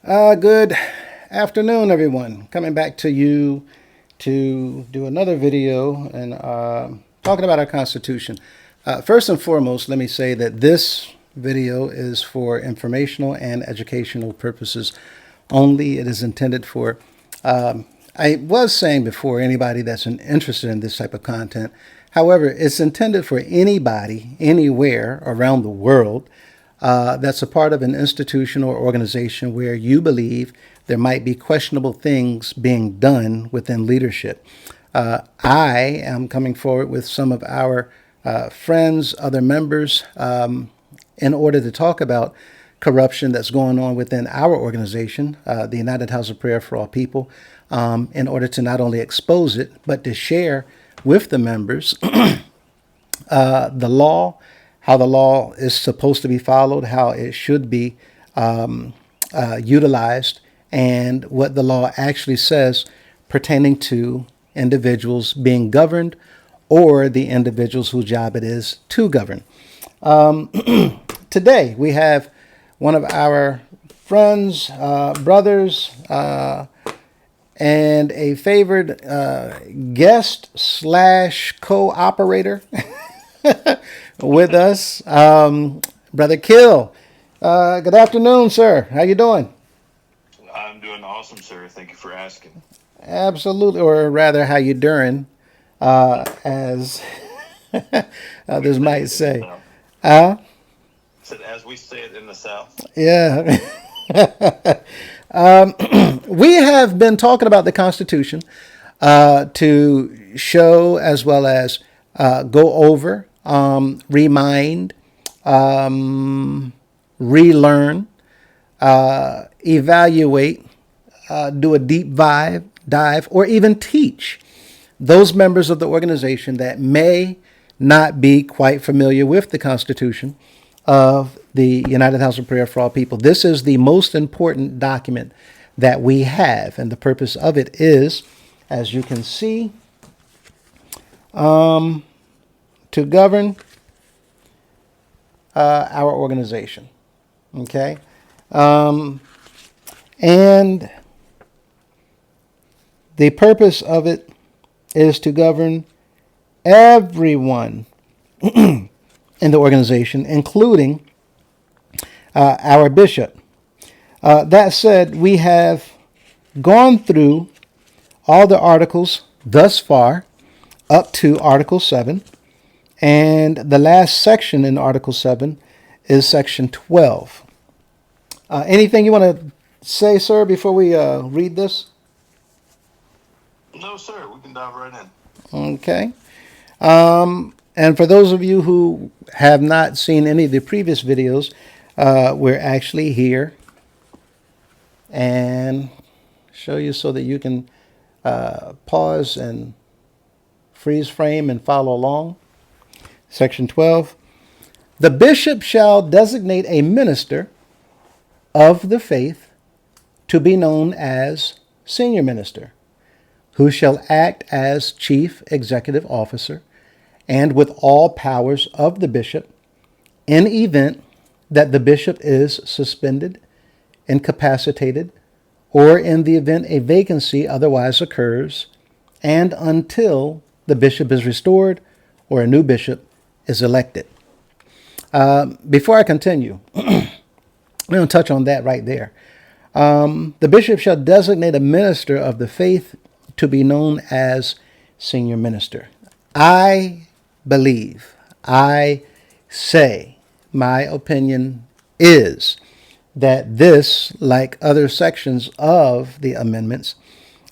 Good afternoon, everyone. Coming back to you to do another video and talking about our Constitution. First and foremost, let me say that this video is for informational and educational purposes only. It is intended for, I was saying before, anybody that's interested in this type of content. However, it's intended for anybody, anywhere around the world that's a part of an institution or organization where you believe there might be questionable things being done within leadership. I am coming forward with some of our friends, other members, in order to talk about corruption that's going on within our organization, the United House of Prayer for All People, in order to not only expose it, but to share with the members the law, how the law is supposed to be followed, how it should be utilized, and what the law actually says pertaining to individuals being governed or the individuals whose job it is to govern. Today, we have one of our friends, brothers, and a favored guest slash co-operator with us, Brother Kill. Good afternoon, sir. How you doing? I'm doing awesome, sir. Thank you for asking. Absolutely, or rather, how you doing, as others might say. Said as we say it in the South. Yeah. We have been talking about the Constitution to show as well as go over, remind, relearn, evaluate, do a deep dive, or even teach those members of the organization that may not be quite familiar with the Constitution of the United House of Prayer for All People. This is the most important document that we have, and the purpose of it is, as you can see, to govern our organization. Okay? And the purpose of it is to govern everyone in the organization, including our bishop. That said, we have gone through all the articles thus far up to Article 7. And the last section in Article 7 is Section 12. Anything you want to say, sir, before we read this? No, sir. We can dive right in. Okay. And for those of you who have not seen any of the previous videos, we're actually here and show you so that you can pause and freeze frame and follow along. Section 12. The bishop shall designate a minister of the faith to be known as senior minister, who shall act as chief executive officer and with all powers of the bishop in event that the bishop is suspended, incapacitated, or in the event a vacancy otherwise occurs, and until the bishop is restored or a new bishop is elected. Before I continue, I'm going to touch on that right there. The bishop shall designate a minister of the faith to be known as senior minister. I believe, I say, my opinion is that this, like other sections of the amendments,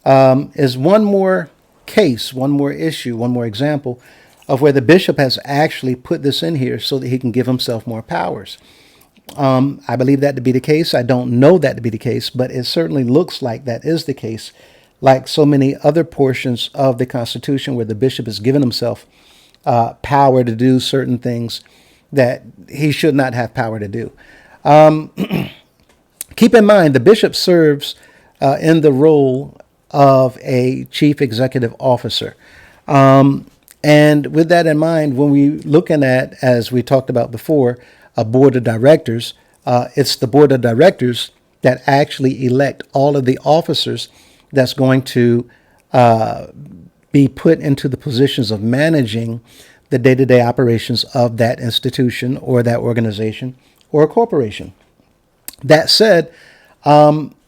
is one more case, one more issue, one more example of where the bishop has actually put this in here so that he can give himself more powers. I believe that to be the case. I don't know that to be the case, but it certainly looks like that is the case, like so many other portions of the Constitution where the bishop has given himself power to do certain things that he should not have power to do. Keep in mind, the bishop serves in the role of a chief executive officer. And with that in mind, when we looking at, as we talked about before, a board of directors, it's the board of directors that actually elect all of the officers that's going to be put into the positions of managing the day-to-day operations of that institution or that organization or a corporation. That said,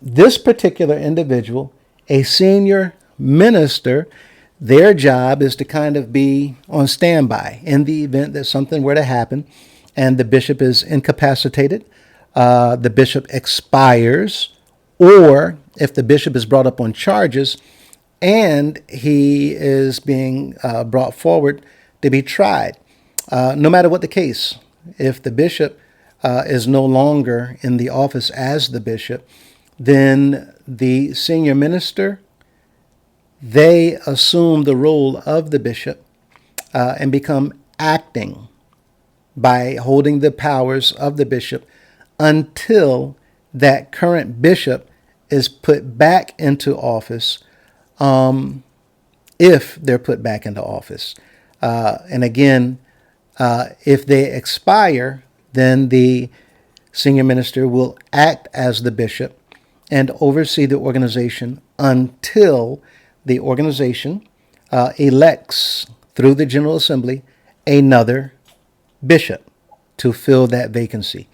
this particular individual, a senior minister, their job is to kind of be on standby in the event that something were to happen and the bishop is incapacitated, the bishop expires, or if the bishop is brought up on charges and he is being brought forward to be tried. No matter what the case, if the bishop is no longer in the office as the bishop, then the senior minister, they assume the role of the bishop and become acting by holding the powers of the bishop until that current bishop is put back into office, if they're put back into office. And again, if they expire, then the senior minister will act as the bishop and oversee the organization until the organization elects through the General Assembly another bishop to fill that vacancy.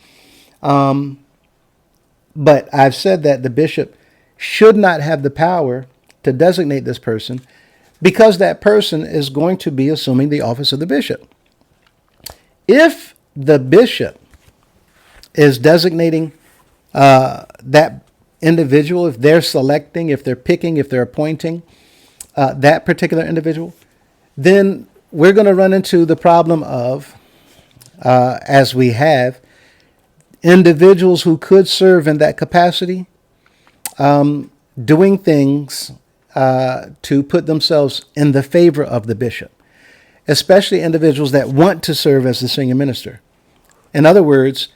But I've said that the bishop should not have the power to designate this person because that person is going to be assuming the office of the bishop. If the bishop is designating that individual, if they're selecting, if they're picking, if they're appointing that particular individual, then we're going to run into the problem of, as we have, individuals who could serve in that capacity doing things to put themselves in the favor of the bishop, especially individuals that want to serve as the senior minister. In other words,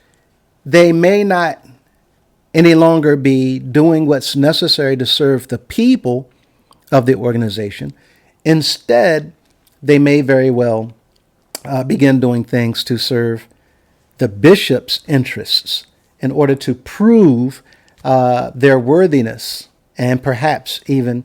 they may not any longer be doing what's necessary to serve the people of the organization. Instead, they may very well begin doing things to serve the bishop's interests in order to prove their worthiness and perhaps even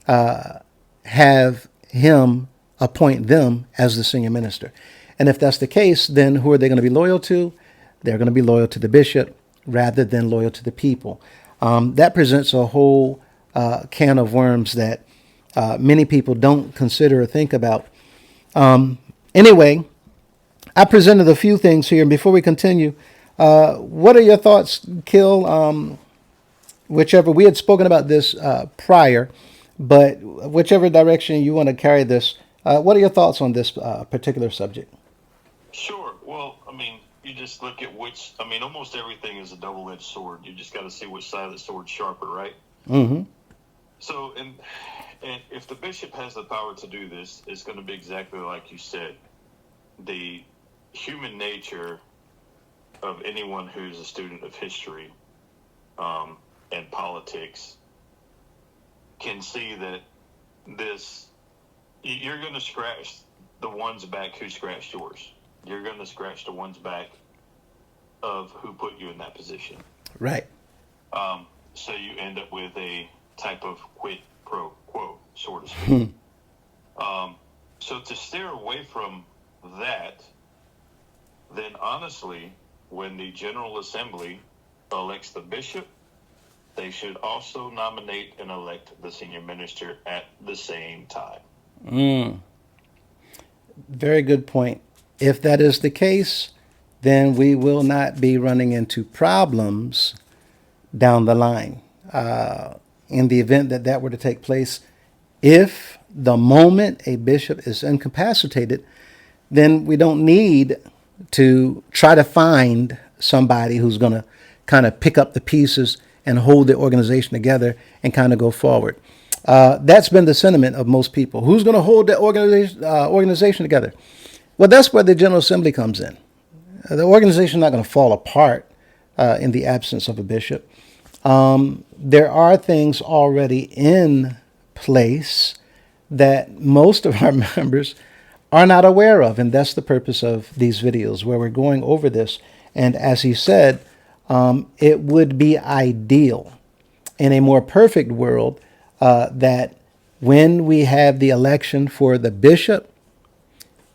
have him appoint them as the senior minister. And if that's the case, then who are they going to be loyal to? They're going to be loyal to the bishop rather than loyal to the people. That presents a whole can of worms that many people don't consider or think about. Anyway, I presented a few things here. And before we continue, what are your thoughts, Kill? Whichever, we had spoken about this prior, but whichever direction you want to carry this, what are your thoughts on this particular subject? Sure. Well, I mean, you just look at almost everything is a double-edged sword. You just got to see which side of the sword's sharper, right? Mm-hmm. So, and if the bishop has the power to do this, it's going to be exactly like you said. The human nature of anyone who's a student of history and politics can see that you're going to scratch the one's back who scratched yours. You're going to scratch the one's back of who put you in that position. Right. So you end up with a type of quid pro quo, so to speak. So to steer away from that, then honestly, when the General Assembly elects the bishop, they should also nominate and elect the senior minister at the same time. Very good point. If that is the case, then we will not be running into problems down the line. In the event that that were to take place, if the moment a bishop is incapacitated, then we don't need to try to find somebody who's going to kind of pick up the pieces and hold the organization together and kind of go forward. That's been the sentiment of most people. Who's going to hold the organization together? Well, that's where the General Assembly comes in. The organization is not going to fall apart in the absence of a bishop. There are things already in place that most of our members are not aware of, and that's the purpose of these videos, where we're going over this. And as he said, it would be ideal in a more perfect world that when we have the election for the bishop,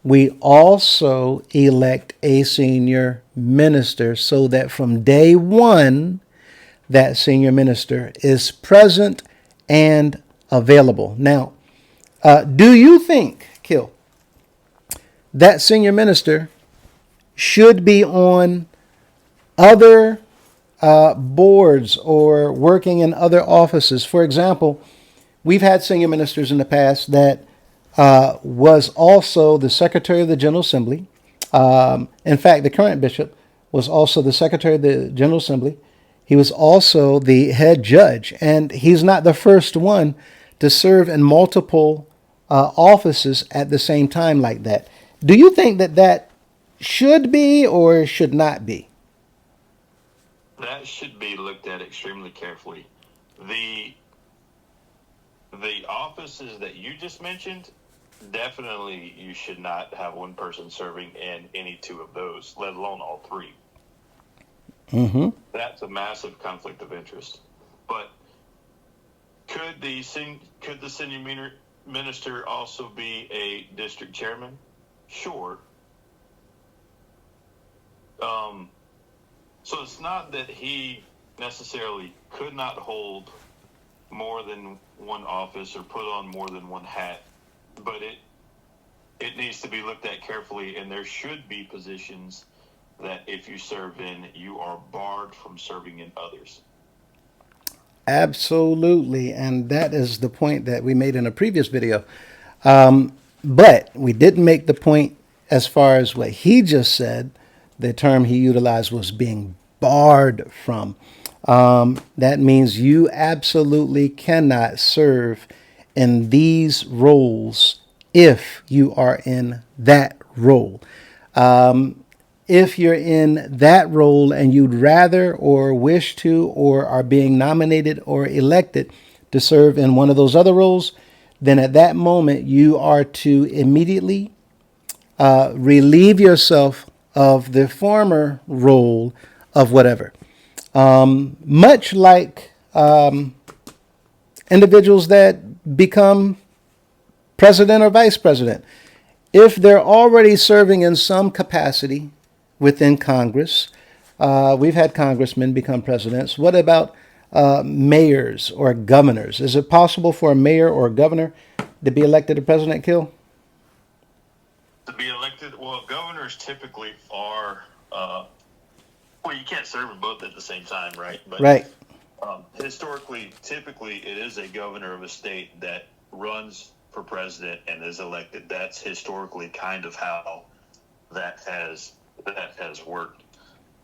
we also elect a senior minister so that from day one, that senior minister is present and available. Now, do you think, Kill, that senior minister should be on other boards or working in other offices? For example, we've had senior ministers in the past that was also the secretary of the General Assembly. In fact, the current bishop was also the secretary of the General Assembly. He was also the head judge, and he's not the first one to serve in multiple offices at the same time like that. Do you think that that should be or should not be? That should be looked at extremely carefully. The offices that you just mentioned, definitely you should not have one person serving in any two of those, let alone all three. Mm-hmm. That's a massive conflict of interest. But could the senior minister also be a district chairman? Sure. So it's not that he necessarily could not hold more than one office or put on more than one hat, but it needs to be looked at carefully, and there should be positions that if you serve in, you are barred from serving in others. Absolutely, and that is the point that we made in a previous video. But we didn't make the point as far as what he just said. The term he utilized was being barred from. That means you absolutely cannot serve in these roles if you are in that role. If you're in that role and you'd rather or wish to or are being nominated or elected to serve in one of those other roles, then at that moment you are to immediately relieve yourself of the former role of whatever. Much like individuals that become president or vice president. If they're already serving in some capacity within Congress, we've had congressmen become presidents. What about mayors or governors? Is it possible for a mayor or a governor to be elected to president, Kill? To be elected, well, governors typically are, well, you can't serve in both at the same time, right? But, right. Historically, typically, it is a governor of a state that runs for president and is elected. That's historically kind of how that has worked.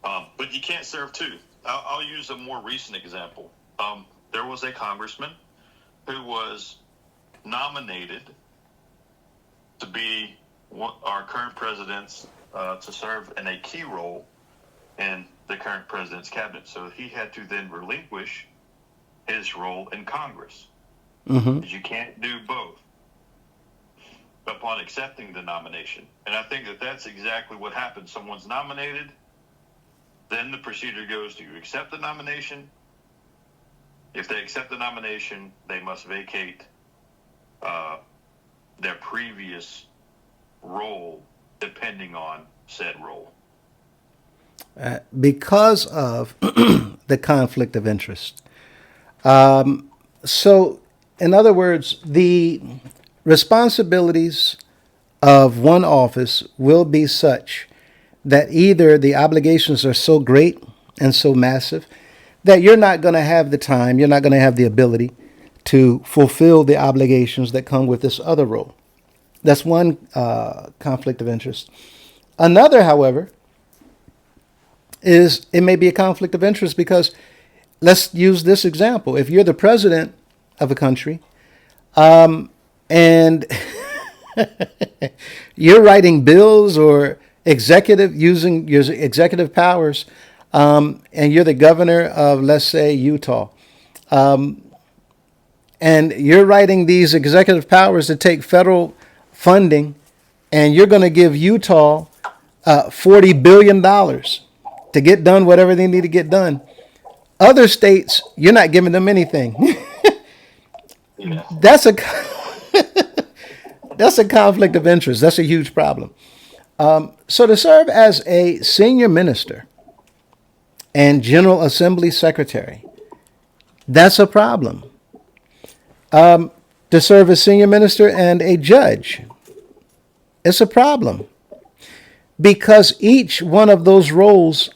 But you can't serve two. I'll use a more recent example. There was a congressman who was nominated to be our current president's to serve in a key role in the current president's cabinet. So he had to then relinquish his role in Congress. Mm-hmm. You can't do both upon accepting the nomination. And I think that that's exactly what happens. Someone's nominated, then the procedure goes to accept the nomination. If they accept the nomination, they must vacate their previous role, depending on said role. Because of the conflict of interest. So, in other words, the responsibilities of one office will be such that either the obligations are so great and so massive that you're not going to have the time, you're not going to have the ability to fulfill the obligations that come with this other role. That's one conflict of interest. Another, however, is it may be a conflict of interest because let's use this example. If you're the president of a country and you're writing bills or using your executive powers, and you're the governor of, let's say, Utah, and you're writing these executive powers to take federal funding, and you're going to give Utah $40 billion to get done whatever they need to get done. Other states, you're not giving them anything. Yeah. That's a that's a conflict of interest. That's a huge problem. So to serve as a senior minister and General Assembly secretary, that's a problem. To serve as senior minister and a judge, it's a problem because each one of those roles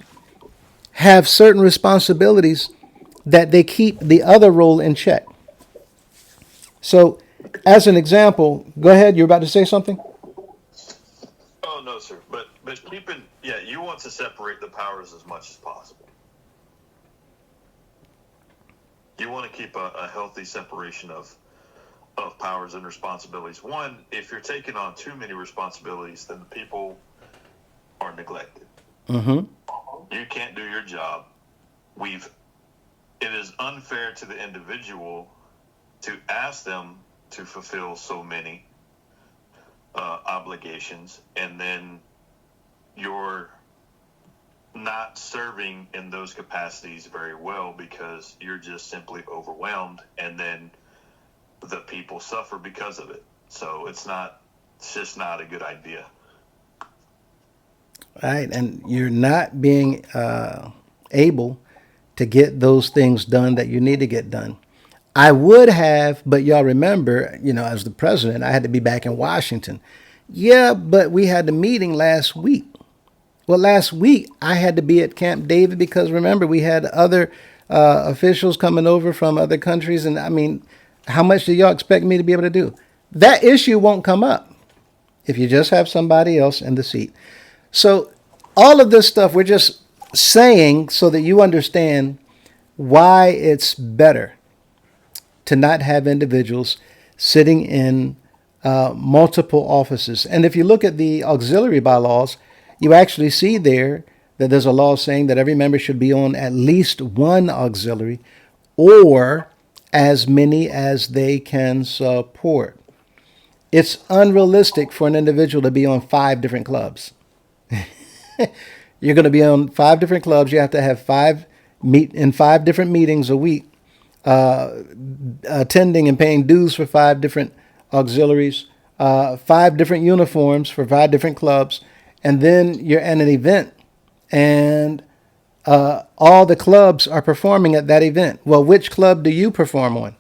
have certain responsibilities that they keep the other role in check. So, as an example, go ahead. You're about to say something? Oh no, sir. But keeping, yeah, you want to separate the powers as much as possible. You want to keep a healthy separation of powers and responsibilities. One, if you're taking on too many responsibilities, then the people are neglected. Mm-hmm. You can't do your job. It is unfair to the individual to ask them to fulfill so many obligations, and then you're not serving in those capacities very well because you're just simply overwhelmed, and then the people suffer because of it. So it's just not a good idea. Right, and you're not being able to get those things done that you need to get done. I would have, but y'all remember, as the president, I had to be back in Washington. Yeah, but we had the meeting last week. Well, last week I had to be at Camp David because remember, we had other officials coming over from other countries. And I mean, how much do y'all expect me to be able to do? That issue won't come up if you just have somebody else in the seat. So all of this stuff we're just saying so that you understand why it's better to not have individuals sitting in multiple offices. And if you look at the auxiliary bylaws, you actually see there that there's a law saying that every member should be on at least one auxiliary or as many as they can support. It's unrealistic for an individual to be on 5 different clubs. You're going to be on 5 different clubs. You have to have 5 different meetings a week, attending and paying dues for 5 different auxiliaries, 5 different uniforms for 5 different clubs, and then you're at an event, and all the clubs are performing at that event. Well, which club do you perform on?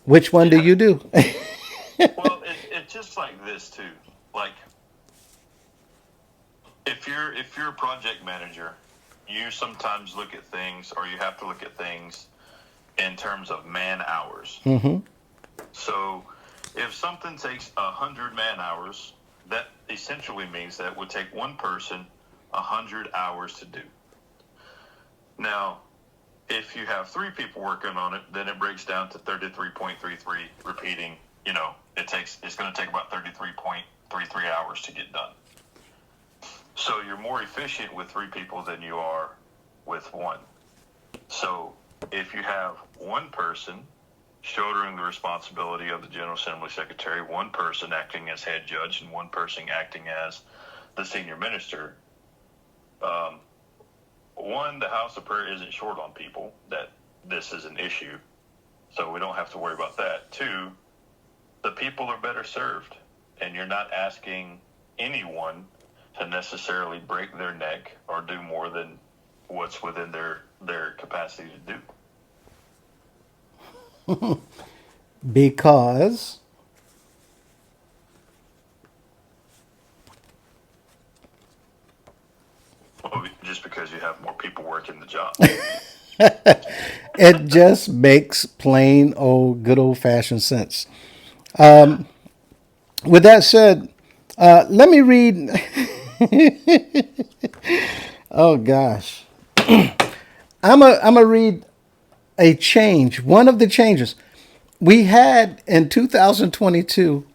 Which one do you do? Well, it's just like this too. Like, if you're a project manager, you sometimes look at things, or you have to look at things in terms of man hours. Mm-hmm. So, if something takes 100 man hours, that essentially means that it would take one person 100 hours to do. Now, if you have 3 people working on it, then it breaks down to 33.33 repeating. It's going to take about 33.33 hours to get done. So you're more efficient with 3 people than you are with 1. So if you have one person shouldering the responsibility of the General Assembly Secretary, one person acting as head judge, and one person acting as the senior minister, one, the House of Prayer isn't short on people, that this is an issue, so we don't have to worry about that. 2, the people are better served, and you're not asking anyone to necessarily break their neck or do more than what's within their capacity to do. Because Just because you have more people working the job. it just makes plain old good old fashioned sense. With that said, let me read. Oh gosh, I'm a read a change. One of the changes we had in 2022,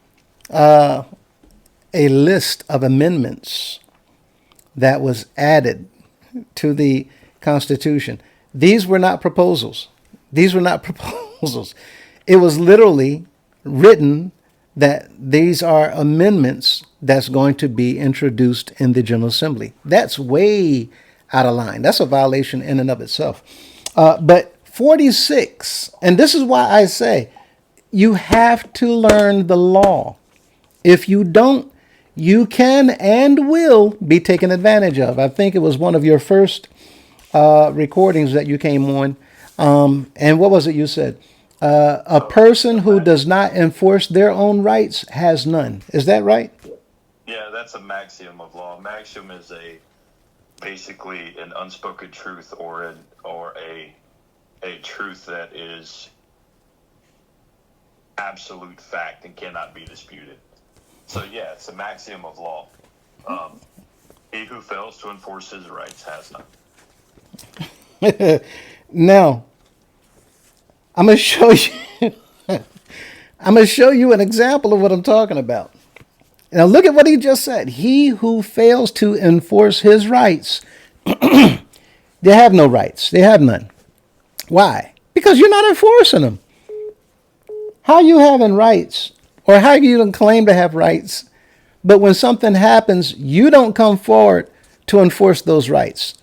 a list of amendments that was added to the Constitution. These were not proposals. It was literally written that these are amendments that's going to be introduced in the General Assembly. That's way out of line. That's a violation in and of itself. But 46, and this is why I say you have to learn the law. If you don't, you can and will be taken advantage of. I think it was one of your first recordings that you came on. And what was it you said? A person who does not enforce their own rights has none. Is that right? Yeah, that's a maxiom of law. Maxiom is basically an unspoken truth or a truth that is absolute fact and cannot be disputed. So yeah, it's a maxiom of law. He who fails to enforce his rights has none. Now, I'm going to show you. I'm going to show you an example of what I'm talking about. Now, look at what he just said. He who fails to enforce his rights, they have no rights. They have none. Why? Because you're not enforcing them. How you having rights, or how you don't claim to have rights, but when something happens, you don't come forward to enforce those rights?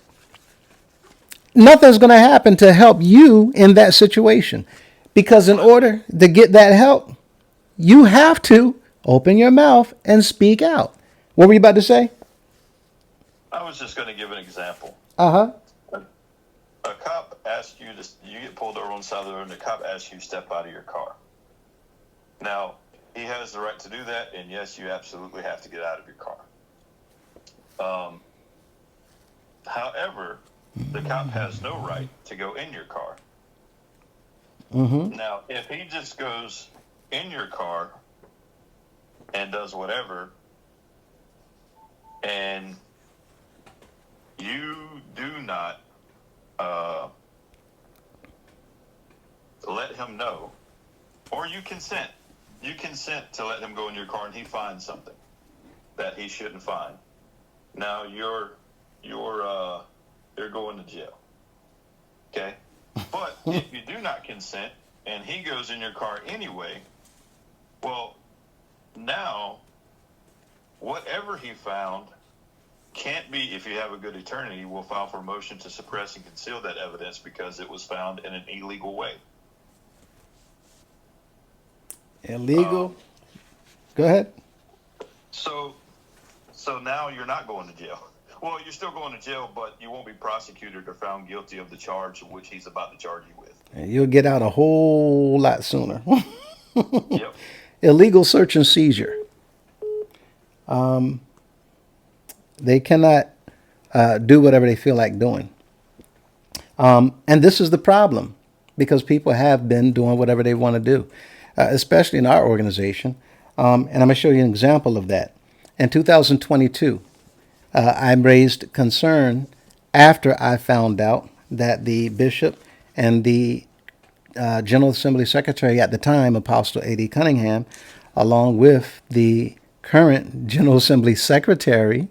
Nothing's going to happen to help you in that situation, because in order to get that help, you have to open your mouth and speak out. What were you about to say? I was just going to give an example. Uh-huh. A cop asks you you get pulled over on the side of the road, and the cop asks you to step out of your car. Now, he has the right to do that, and yes, you absolutely have to get out of your car. However, the cop has no right to go in your car. Mm-hmm. Now, if he just goes in your car and does whatever, and you do not let him know, or you consent to let him go in your car, and he finds something that he shouldn't find. Now you're going to jail. Okay? But if you do not consent and he goes in your car anyway, well, now whatever he found can't be, if you have a good attorney, will file for a motion to suppress and conceal that evidence because it was found in an illegal way. Illegal? Go ahead. So now you're not going to jail. Well, you're still going to jail, but you won't be prosecuted or found guilty of the charge which he's about to charge you with. And you'll get out a whole lot sooner. Yep. Illegal search and seizure. They cannot do whatever they feel like doing. And this is the problem, because people have been doing whatever they want to do, especially in our organization. And I'm going to show you an example of that. In 2022, I raised concern after I found out that the bishop and the General Assembly Secretary at the time, Apostle A.D. Cunningham, along with the current General Assembly Secretary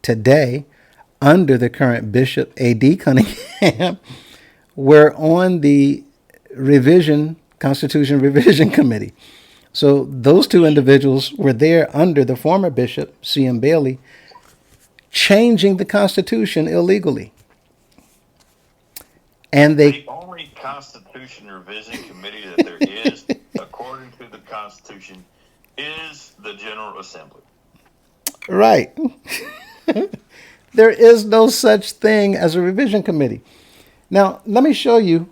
today, under the current Bishop A.D. Cunningham, were on the Constitution Revision Committee. So those two individuals were there under the former Bishop, C.M. Bailey, changing the Constitution illegally. And the only Constitution Revision Committee that there is, according to the Constitution, is the General Assembly. Right. There is no such thing as a revision committee. Now, let me show you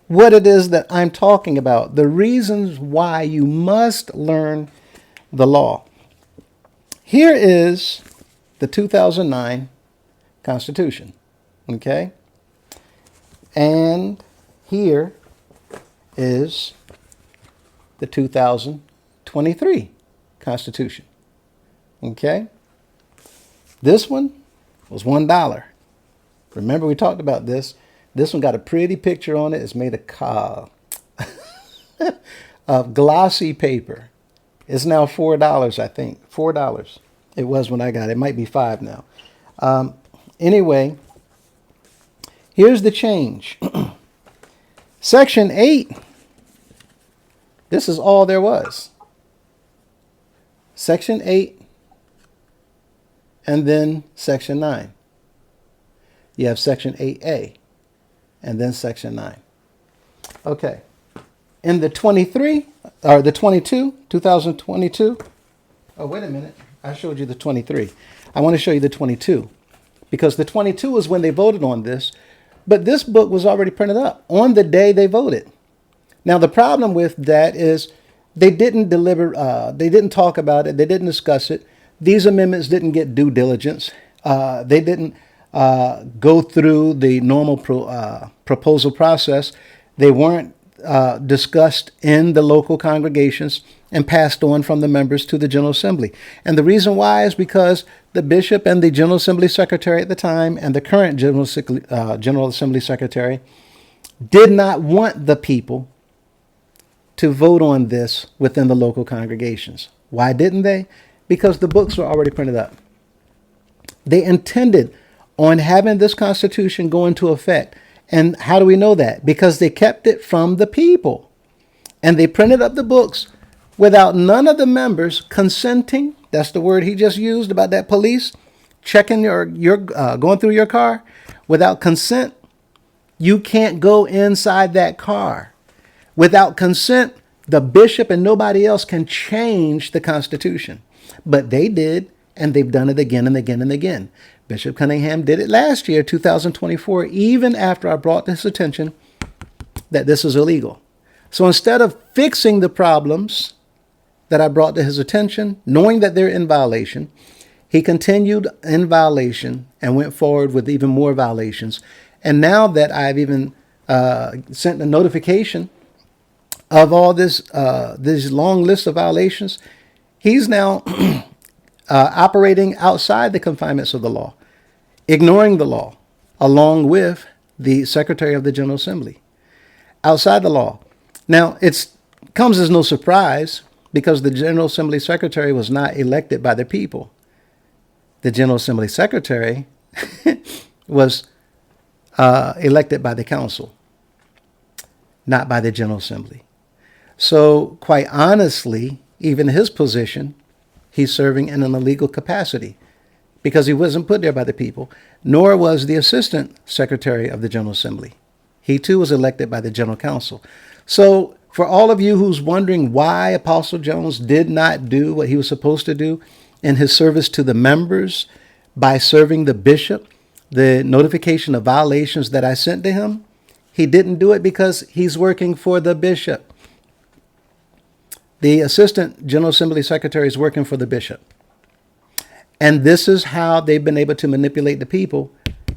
what it is that I'm talking about, the reasons why you must learn the law. Here is the 2009 Constitution, okay? And here is the 2023 Constitution, okay? This one was $1. Remember, we talked about this. This one got a pretty picture on it. It's made of glossy paper. It's now $4, I think. $4. It was when I got it. It might be $5 now. Anyway, here's the change. Section 8, this is all there was. Section 8, and then Section 9. You have Section 8A, and then Section 9. Okay. In the 23, or the 22, 2022. Oh, wait a minute. I showed you the 23. I want to show you the 22, because the 22 is when they voted on this, but this book was already printed up on the day they voted. Now, the problem with that is they didn't they didn't talk about it, they didn't discuss it. These amendments didn't get due diligence. They didn't go through the normal proposal process. They weren't discussed in the local congregations and passed on from the members to the General Assembly. And the reason why is because the bishop and the General Assembly secretary at the time and the current General Assembly secretary did not want the people to vote on this within the local congregations. Why didn't they? Because the books were already printed up. They intended on having this Constitution go into effect. And how do we know that? Because they kept it from the people. And they printed up the books without none of the members consenting. That's the word he just used about that police checking your going through your car. Without consent, you can't go inside that car. Without consent, the bishop and nobody else can change the Constitution. But they did, and they've done it again and again and again. Bishop Cunningham did it last year, 2024, even after I brought to his attention that this is illegal. So instead of fixing the problems that I brought to his attention, knowing that they're in violation, he continued in violation and went forward with even more violations. And now that I've even sent a notification of all this long list of violations, he's now operating outside the confinements of the law, ignoring the law, along with the Secretary of the General Assembly, outside the law. Now, it comes as no surprise because the General Assembly Secretary was not elected by the people. The General Assembly Secretary was elected by the council, not by the General Assembly. So, quite honestly, even his position, he's serving in an illegal capacity because he wasn't put there by the people, nor was the Assistant Secretary of the General Assembly. He too was elected by the General Council. So for all of you who's wondering why Apostle Jones did not do what he was supposed to do in his service to the members by serving the bishop, the notification of violations that I sent to him, he didn't do it because he's working for the bishop. The Assistant General Assembly Secretary is working for the bishop. And this is how they've been able to manipulate the people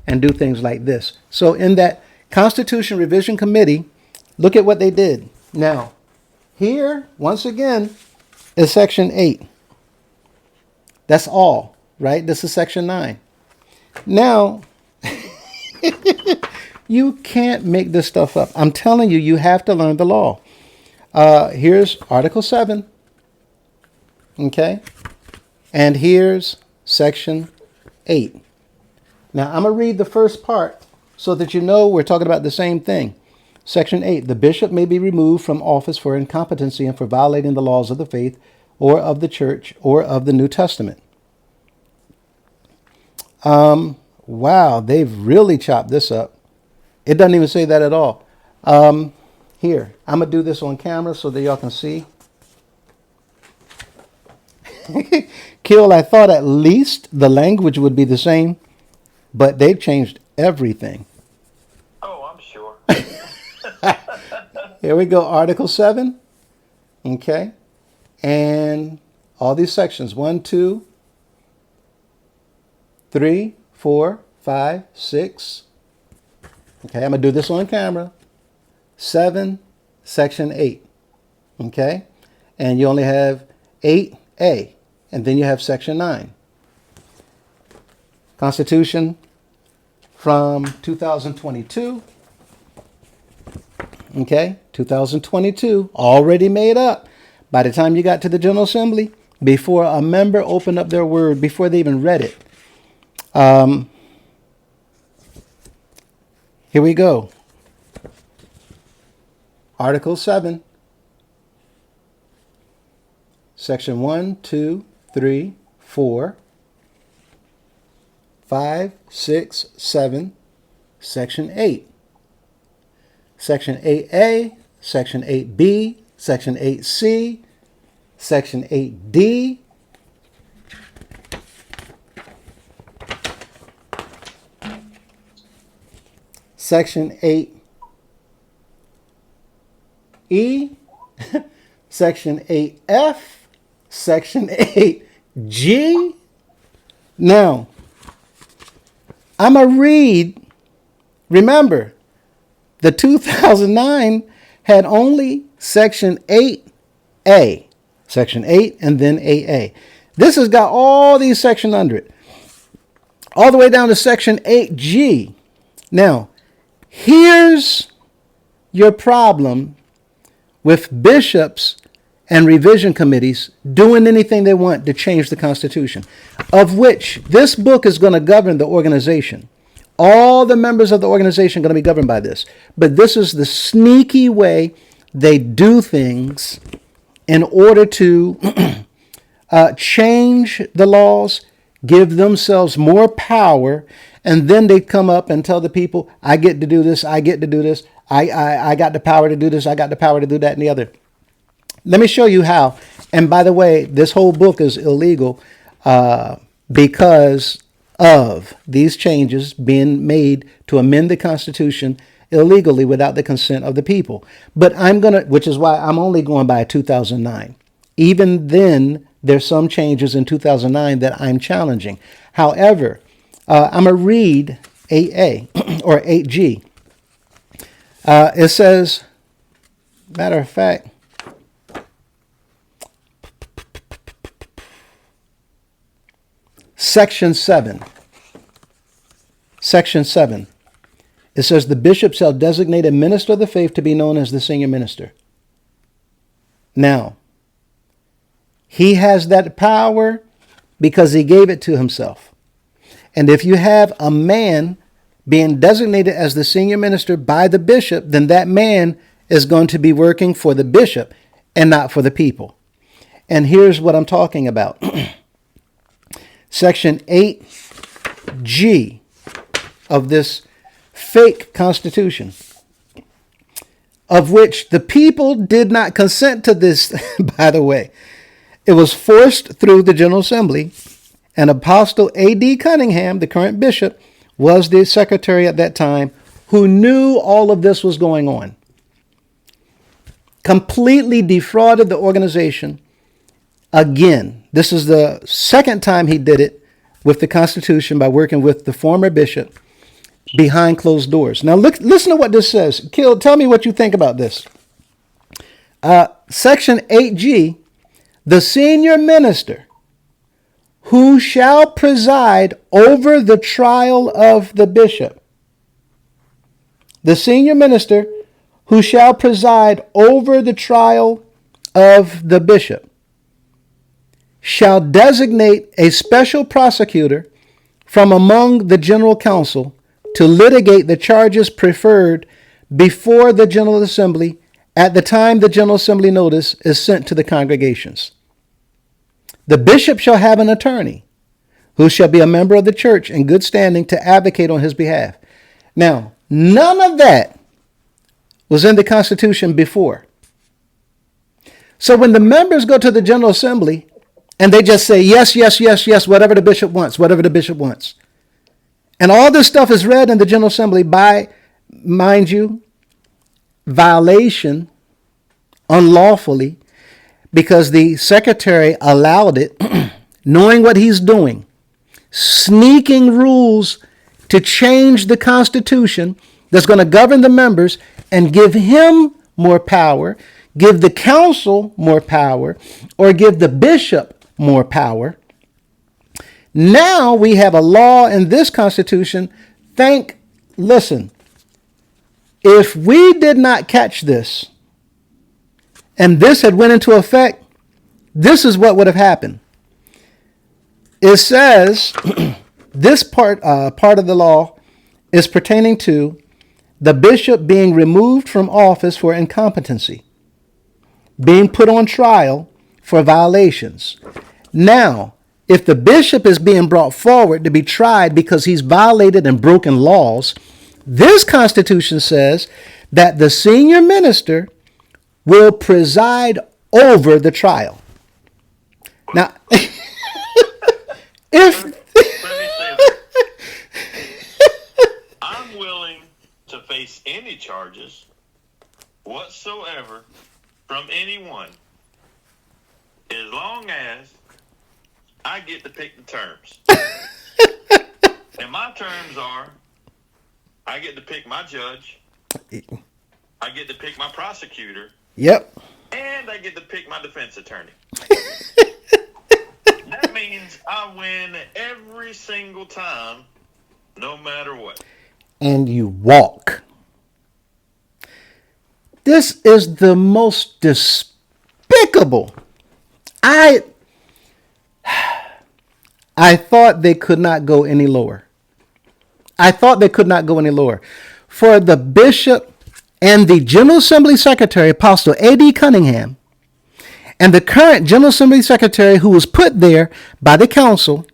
and do things like this. So in that Constitution Revision Committee, look at what they did. Now, here, once again, is Section 8. That's all, right? This is Section 9. Now, you can't make this stuff up. I'm telling you, you have to learn the law. Here's Article 7, okay? And here's Section 8. Now, I'm going to read the first part so that you know we're talking about the same thing. Section 8, the bishop may be removed from office for incompetency and for violating the laws of the faith or of the church or of the New Testament. Wow, they've really chopped this up. It doesn't even say that at all. Here, I'm going to do this on camera so that y'all can see. Kill, I thought at least the language would be the same, but they've changed everything. Oh, I'm sure. Here we go, Article 7. Okay. And all these sections, 1, 2, 3, 4, 5, 6. Okay, I'm going to do this on camera. 7, Section 8. Okay? And you only have 8A. And then you have Section 9. Constitution from 2022. Okay? 2022. Already made up. By the time you got to the General Assembly, before a member opened up their word, before they even read it. Here we go. Article 7, Section 1, 2, 3, 4, 5, 6, 7, Section 8. Section 8A, Section 8B, Section 8C, Section 8D, Section 8E, Section 8F, Section 8G. Now, I'm going to read, remember, the 2009 had only Section 8A, Section 8 and then 8A. This has got all these sections under it, all the way down to Section 8G. Now, here's your problem with bishops and revision committees doing anything they want to change the Constitution, of which this book is going to govern the organization. All the members of the organization are going to be governed by this. But this is the sneaky way they do things in order to change the laws, give themselves more power, and then they come up and tell the people, I get to do this, I get to do this, I got the power to do this, I got the power to do that and the other. Let me show you how. And by the way, this whole book is illegal because of these changes being made to amend the Constitution illegally without the consent of the people. But which is why I'm only going by 2009. Even then, there's some changes in 2009 that I'm challenging. However, I'm going to read 8A or 8G. It says, matter of fact, Section 7. Section 7. It says, the bishop shall designate a minister of the faith to be known as the senior minister. Now, he has that power because he gave it to himself. And if you have a man being designated as the senior minister by the bishop, then that man is going to be working for the bishop and not for the people. And here's what I'm talking about. Section 8G of this fake constitution, of which the people did not consent to this, by the way. It was forced through the General Assembly, and Apostle A.D. Cunningham, the current bishop, was the secretary at that time, who knew all of this was going on. Completely defrauded the organization. Again, this is the second time he did it with the Constitution by working with the former bishop behind closed doors. Now, listen to what this says. Kill, tell me what you think about this. Section 8G, the senior minister who shall preside over the trial of the bishop. The senior minister who shall preside over the trial of the bishop shall designate a special prosecutor from among the general council to litigate the charges preferred before the General Assembly at the time the General Assembly notice is sent to the congregations. The bishop shall have an attorney who shall be a member of the church in good standing to advocate on his behalf. Now, none of that was in the Constitution before. So when the members go to the General Assembly and they just say, yes, yes, yes, yes, whatever the bishop wants, whatever the bishop wants. And all this stuff is read in the General Assembly by, mind you, violation, unlawfully, because the secretary allowed it, knowing what he's doing, sneaking rules to change the Constitution that's going to govern the members and give him more power, give the council more power, or give the bishop more power. Now we have a law in this Constitution. Listen, if we did not catch this and this had went into effect, this is what would have happened. It says this part of the law is pertaining to the bishop being removed from office for incompetency, being put on trial for violations. Now, if the bishop is being brought forward to be tried because he's violated and broken laws, this Constitution says that the senior minister will preside over the trial. Now, if Let me say this. I'm willing to face any charges whatsoever from anyone as long as I get to pick the terms. And my terms are I get to pick my judge, I get to pick my prosecutor, Yep. and I get to pick my defense attorney. That means I win every single time, no matter what. And you walk. This is the most despicable. I thought they could not go any lower. I thought they could not go any lower. For the bishop and the General Assembly Secretary, Apostle A.D. Cunningham, and the current General Assembly Secretary who was put there by the council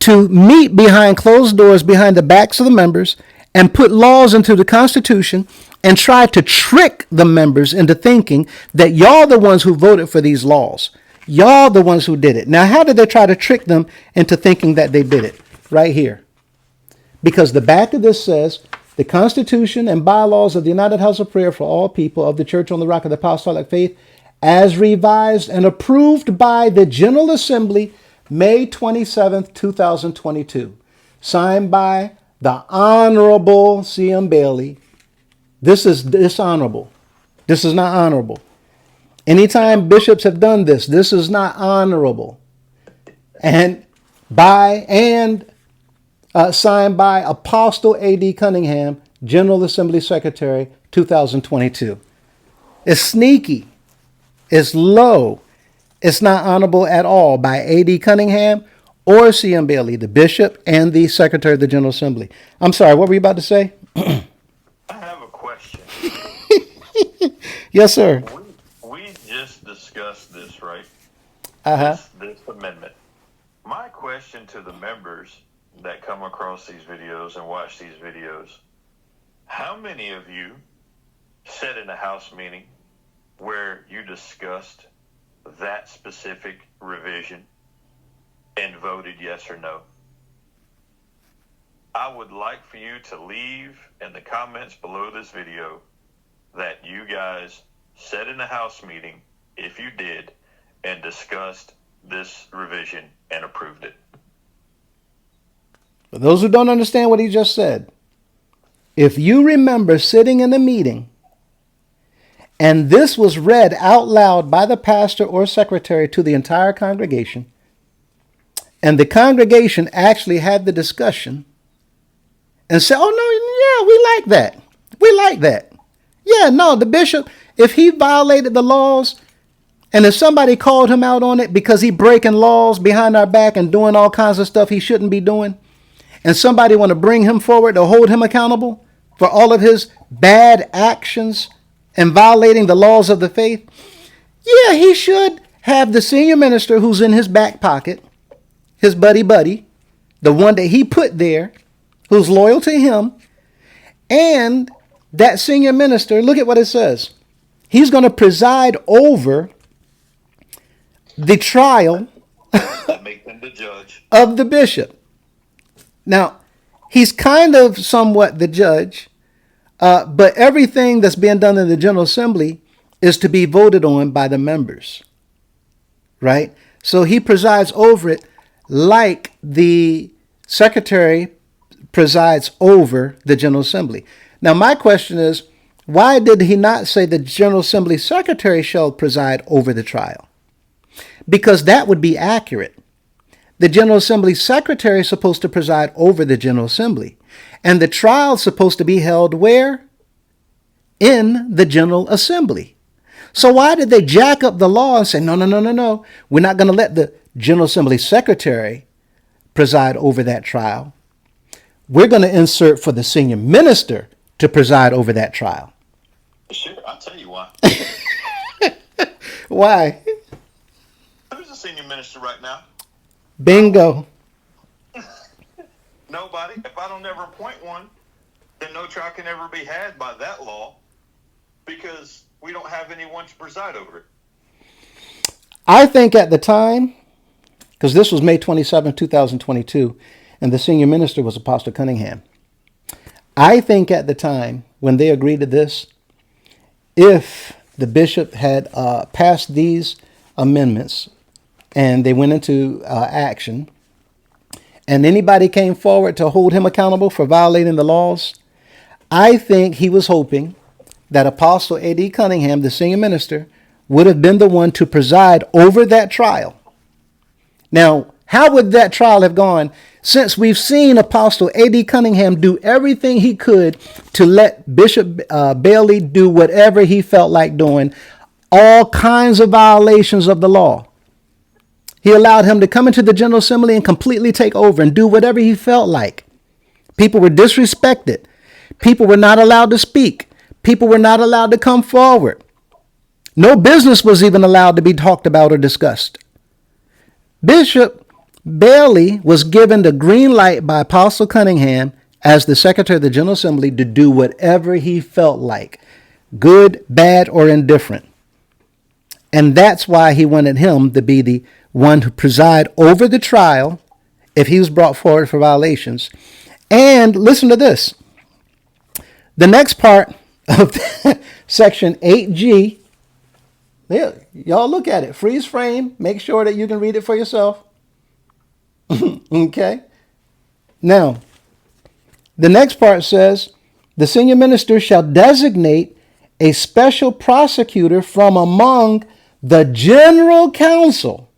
to meet behind closed doors, behind the backs of the members, and put laws into the Constitution and try to trick the members into thinking that y'all the ones who voted for these laws. Y'all the ones who did it. Now, how did they try to trick them into thinking that they did it? Right here. Because the back of this says, the Constitution and bylaws of the United House of Prayer for all people of the Church on the Rock of the Apostolic Faith, as revised and approved by the General Assembly, May 27th, 2022. Signed by the Honorable C.M. Bailey. This is dishonorable. This is not honorable. Anytime bishops have done this, this is not honorable. And signed by Apostle A.D. Cunningham, General Assembly Secretary, 2022. It's sneaky. It's low. It's not honorable at all by A.D. Cunningham or C.M. Bailey, the bishop and the Secretary of the General Assembly. I'm sorry, what were you about to say? I have a question. Yes, sir. We just discussed this, right? Uh-huh. This amendment. My question to the members that come across these videos and watch these videos, how many of you sat in a house meeting where you discussed that specific revision and voted yes or no? I would like for you to leave in the comments below this video that you guys sat in a house meeting, if you did, and discussed this revision and approved it. For those who don't understand what he just said, if you remember sitting in a meeting and this was read out loud by the pastor or secretary to the entire congregation, and the congregation actually had the discussion and said, oh, no, yeah, we like that. We like that. Yeah, no, the bishop, if he violated the laws and if somebody called him out on it because he breaking laws behind our back and doing all kinds of stuff he shouldn't be doing, and somebody want to bring him forward to hold him accountable for all of his bad actions and violating the laws of the faith, yeah, he should have the senior minister who's in his back pocket, his buddy, the one that he put there, who's loyal to him, and that senior minister, look at what it says. He's going to preside over the trial Make them the judge of the bishop. Now, he's kind of somewhat the judge, but everything that's being done in the General Assembly is to be voted on by the members, right? So he presides over it like the secretary presides over the General Assembly. Now, my question is, why did he not say the General Assembly secretary shall preside over the trial? Because that would be accurate. The General Assembly secretary is supposed to preside over the General Assembly. And the trial is supposed to be held where? In the General Assembly. So why did they jack up the law and say, no, we're not going to let the General Assembly secretary preside over that trial. We're going to insert for the senior minister to preside over that trial. Sure, I'll tell you why. Why? Who's the senior minister right now? Bingo. Nobody. If I don't ever appoint one, then no trial can ever be had by that law because we don't have anyone to preside over it. I think at the time, because this was May 27, 2022, and the senior minister was Apostle Cunningham. I think at the time when they agreed to this, if the bishop had passed these amendments and they went into action, and anybody came forward to hold him accountable for violating the laws, I think he was hoping that Apostle A.D. Cunningham, the senior minister, would have been the one to preside over that trial. Now, how would that trial have gone since we've seen Apostle A.D. Cunningham do everything he could to let Bishop Bailey do whatever he felt like doing, all kinds of violations of the law. He allowed him to come into the General Assembly and completely take over and do whatever he felt like. People were disrespected. People were not allowed to speak. People were not allowed to come forward. No business was even allowed to be talked about or discussed. Bishop Bailey was given the green light by Apostle Cunningham as the Secretary of the General Assembly to do whatever he felt like, good, bad, or indifferent. And that's why he wanted him to be the one to preside over the trial if he was brought forward for violations. And listen to this. The next part of Section 8G, there, y'all look at it. Freeze frame. Make sure that you can read it for yourself. Okay. Now, the next part says, the senior minister shall designate a special prosecutor from among the general council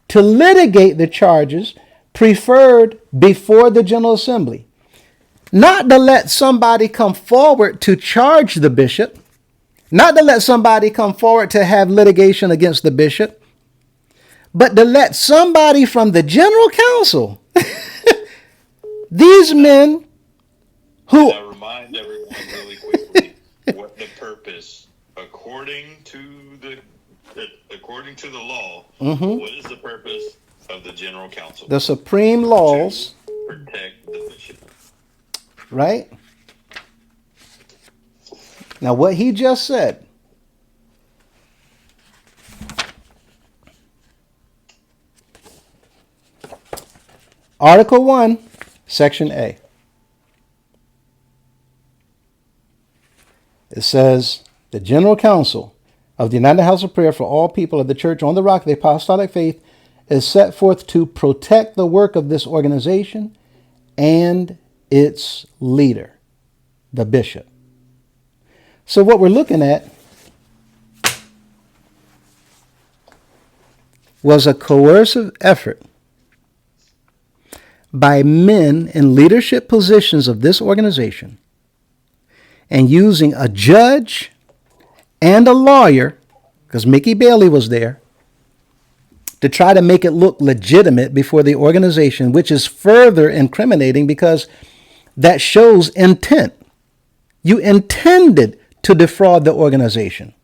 to litigate the charges preferred before the General Assembly. Not to let somebody come forward to charge the bishop, not to let somebody come forward to have litigation against the bishop, but to let somebody from the general council, these men who... Now remind everyone really quickly what the purpose, according to the law, what is the purpose of the general council? The supreme laws. To protect the bishop. Right? Now, what he just said, Article 1, Section A. It says, the General Council of the United House of Prayer for all people of the Church on the Rock of the Apostolic Faith is set forth to protect the work of this organization and its leader, the bishop. So what we're looking at was a coercive effort by men in leadership positions of this organization and using a judge and a lawyer, because Mickey Bailey was there, to try to make it look legitimate before the organization, which is further incriminating because that shows intent. You intended to defraud the organization.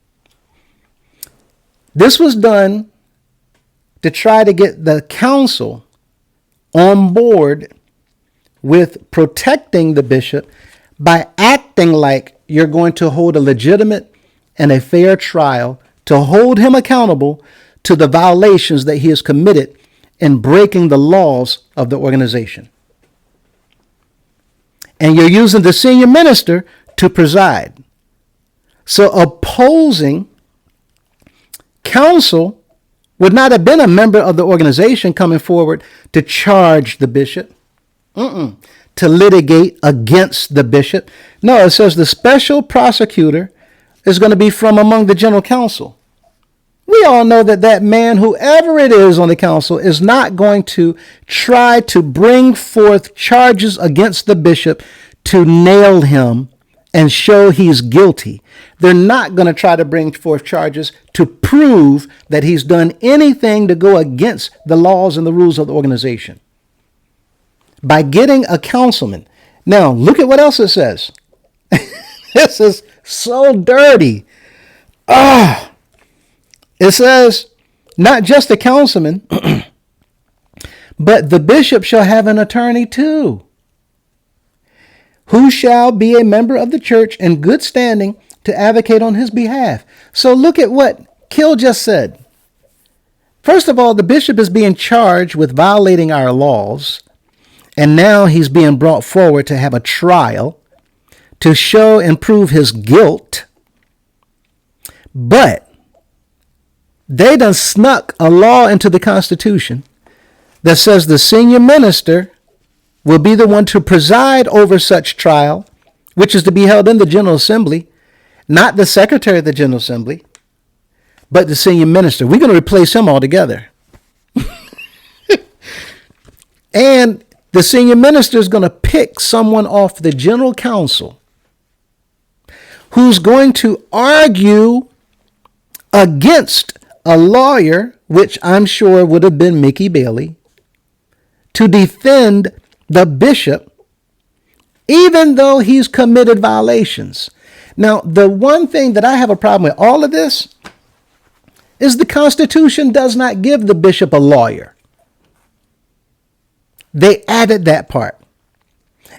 This was done to try to get the council on board with protecting the bishop by acting like you're going to hold a legitimate and a fair trial to hold him accountable to the violations that he has committed in breaking the laws of the organization. And you're using the senior minister to preside. So opposing counsel would not have been a member of the organization coming forward to charge the bishop, to litigate against the bishop. No, it says the special prosecutor is going to be from among the general council. We all know that that man, whoever it is on the council, is not going to try to bring forth charges against the bishop to nail him and show he's guilty. They're not going to try to bring forth charges to prove that he's done anything to go against the laws and the rules of the organization. By getting a councilman. Now, look at what else it says. This is so dirty. It says Not just the councilman, but the bishop shall have an attorney too, who shall be a member of the church in good standing to advocate on his behalf. So look at what Kill just said. First of all, the bishop is being charged with violating our laws, and now he's being brought forward to have a trial to show and prove his guilt. But they done snuck a law into the Constitution that says the senior minister will be the one to preside over such trial, which is to be held in the General Assembly, not the Secretary of the General Assembly, but the senior minister. We're going to replace him altogether. And the senior minister is going to pick someone off the general council who's going to argue against a lawyer, which I'm sure would have been Mickey Bailey, to defend the bishop, even though he's committed violations. Now, the one thing that I have a problem with all of this is the Constitution does not give the bishop a lawyer. They added that part.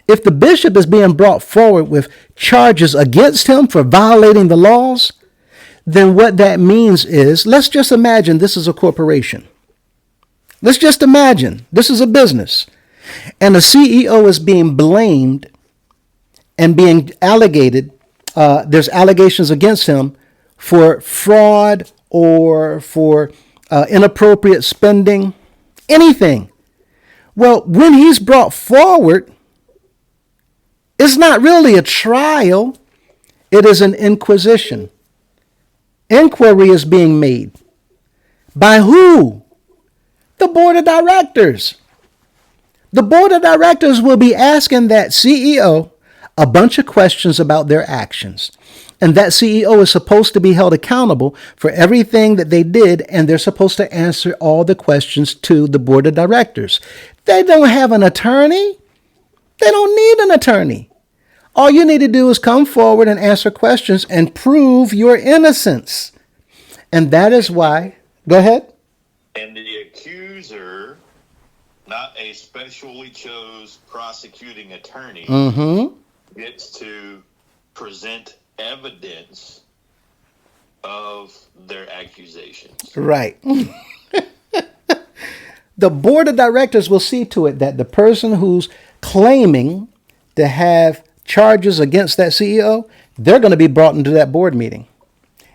If the bishop is being brought forward with charges against him for violating the laws, then what that means is, let's just imagine this is a corporation. Let's just imagine this is a business, and the CEO is being blamed and being allegated. There's allegations against him for fraud or for inappropriate spending, anything. Well, when he's brought forward, it's not really a trial. It is an inquisition. Inquiry is being made. By who? The board of directors. The board of directors will be asking that CEO a bunch of questions about their actions. And that CEO is supposed to be held accountable for everything that they did, and they're supposed to answer all the questions to the board of directors. They don't have an attorney. They don't need an attorney. All you need to do is come forward and answer questions and prove your innocence. And that is why, go ahead. And the accuser, not a specially chose prosecuting attorney, gets to present evidence of their accusations. Right. The board of directors will see to it that the person who's claiming to have charges against that CEO, they're going to be brought into that board meeting.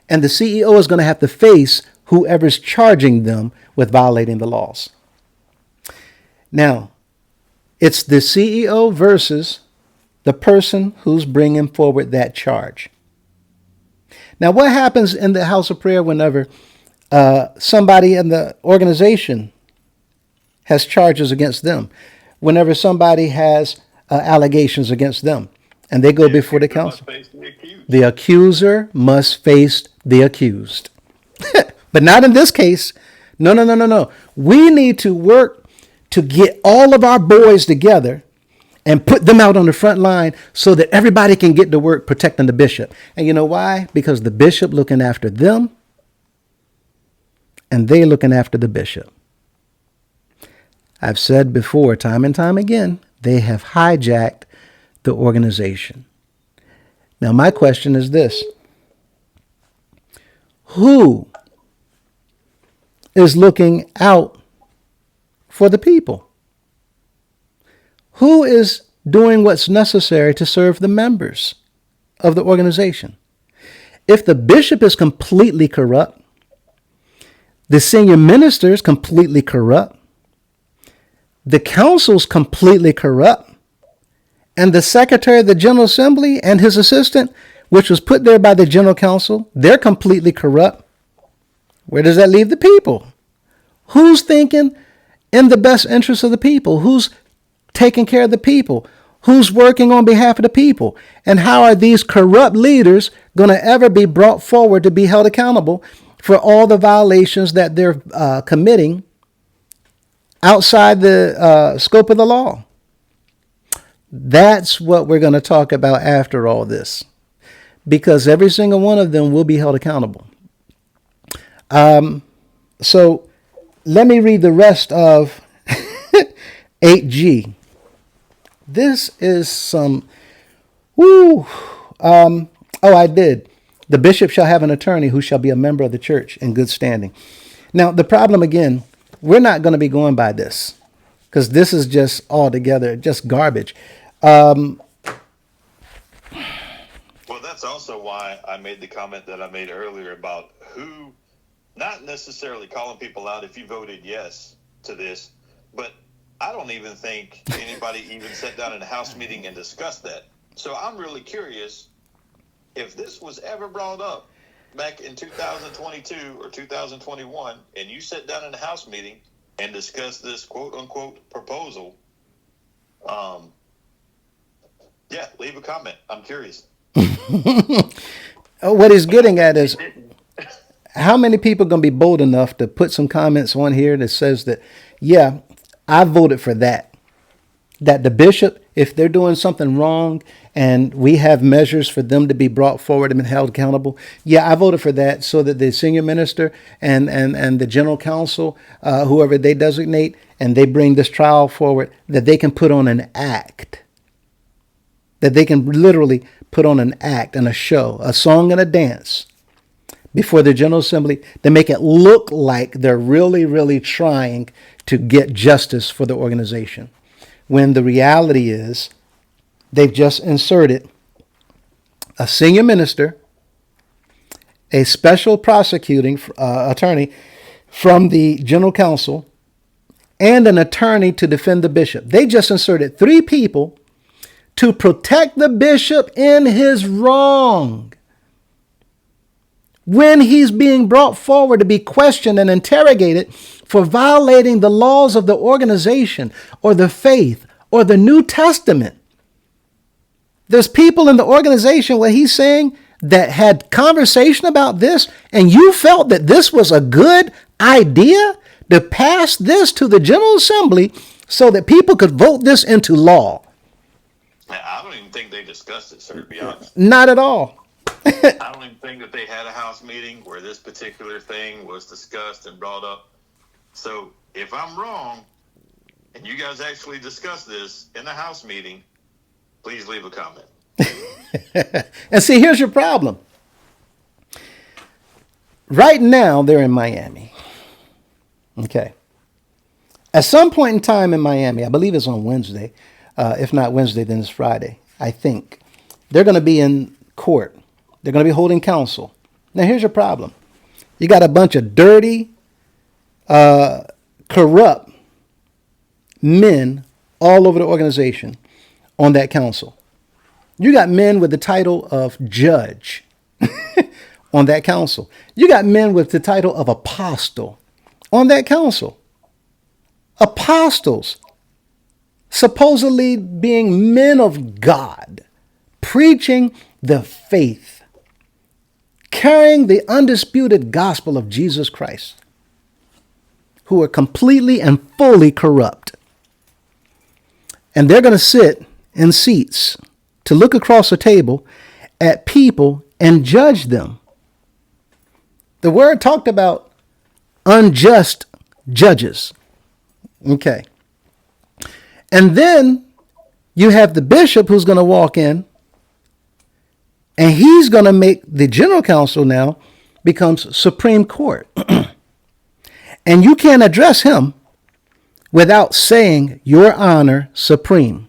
And the CEO is going to have to face whoever's charging them with violating the laws. Now, it's the CEO versus the person who's bringing forward that charge. Now, what happens in the house of prayer whenever somebody in the organization has charges against them? Whenever somebody has allegations against them and they go before the council, the accuser must face the accused. But not in this case. No. We need to work to get all of our boys together and put them out on the front line so that everybody can get to work protecting the bishop. And you know why? Because the bishop looking after them and they looking after the bishop. I've said before, time and time again, they have hijacked the organization. Now, my question is this. Who is looking out for the people? Who is doing what's necessary to serve the members of the organization? If the bishop is completely corrupt, the senior minister is completely corrupt, the council's completely corrupt, and the secretary of the General Assembly and his assistant, which was put there by the General Council, they're completely corrupt. Where does that leave the people? Who's thinking in the best interest of the people? Who's taking care of the people? Who's working on behalf of the people? And how are these corrupt leaders going to ever be brought forward to be held accountable for all the violations that they're committing outside the scope of the law? That's what we're going to talk about after all this, because every single one of them will be held accountable. So let me read the rest of 8G. This is some, woo. Oh, I did. The bishop shall have an attorney who shall be a member of the church in good standing. Now, the problem again, we're not going to be going by this because this is just altogether just garbage. Well, that's also why I made the comment that I made earlier about who, not necessarily calling people out if you voted yes to this, but I don't even think anybody even sat down in a House meeting and discussed that. So I'm really curious if this was ever brought up back in 2022 or 2021, and you sat down in a House meeting and discussed this quote unquote proposal. Yeah, leave a comment. I'm curious. What he's getting at is how many people are going to be bold enough to put some comments on here that says that, yeah, I voted for that. That the bishop, if they're doing something wrong and we have measures for them to be brought forward and held accountable, yeah, I voted for that so that the senior minister and the general counsel, whoever they designate, and they bring this trial forward, that they can put on an act. That they can literally put on an act and a show, a song and a dance before the General Assembly to make it look like they're really, really trying to get justice for the organization. When the reality is they've just inserted a senior minister, a special prosecuting attorney from the general counsel, and an attorney to defend the bishop. They just inserted 3 people to protect the bishop in his wrong when he's being brought forward to be questioned and interrogated for violating the laws of the organization or the faith or the New Testament. There's people in the organization, what he's saying, that had conversation about this, and you felt that this was a good idea to pass this to the General Assembly so that people could vote this into law. I don't even think they discussed it, sir, to be honest. Not at all. I don't even think that they had a House meeting where this particular thing was discussed and brought up. So if I'm wrong, and you guys actually discussed this in the House meeting, please leave a comment. And see, here's your problem. Right now, they're in Miami. Okay. At some point in time in Miami, I believe it's on Wednesday. If not Wednesday, then it's Friday, I think. They're going to be in court. They're going to be holding counsel. Now, here's your problem. You got a bunch of dirty, corrupt men all over the organization on that council. You got men with the title of judge on that council. You got men with the title of apostle on that council. Apostles, supposedly being men of God, preaching the faith, carrying the undisputed gospel of Jesus Christ, who are completely and fully corrupt. And they're going to sit in seats to look across a table at people and judge them. The word talked about unjust judges. Okay. And then you have the bishop who's going to walk in, and he's going to make the general counsel now becomes Supreme Court. And you can't address him without saying, Your Honor, Supreme.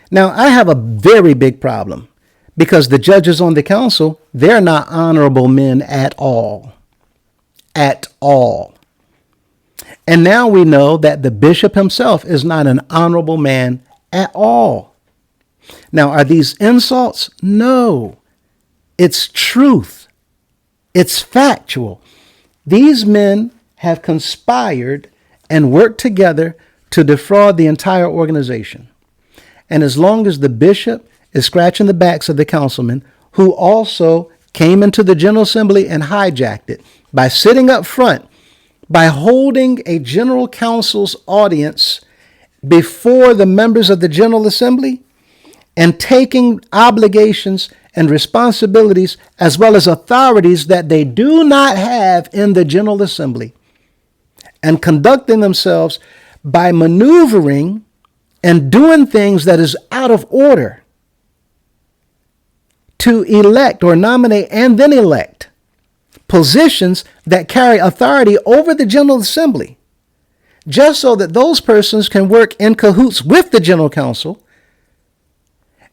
Now, I have a very big problem because the judges on the council, they're not honorable men at all. At all. And now we know that the bishop himself is not an honorable man at all. Now, are these insults? No. It's truth. It's factual. These men have conspired and worked together to defraud the entire organization. And as long as the bishop is scratching the backs of the councilmen, who also came into the General Assembly and hijacked it by sitting up front, by holding a general council's audience before the members of the General Assembly and taking obligations and responsibilities as well as authorities that they do not have in the General Assembly, and conducting themselves by maneuvering and doing things that is out of order to elect or nominate and then elect positions that carry authority over the General Assembly, just so that those persons can work in cahoots with the General Council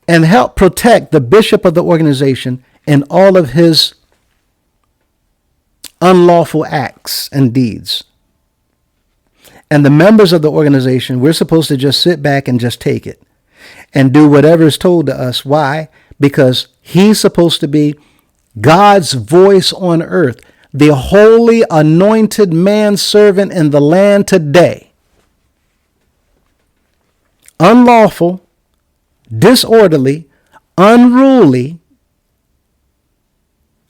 and help protect the bishop of the organization in all of his unlawful acts and deeds. And the members of the organization, we're supposed to just sit back and just take it and do whatever is told to us. Why? Because he's supposed to be God's voice on earth, the holy anointed manservant in the land today. Unlawful, disorderly, unruly,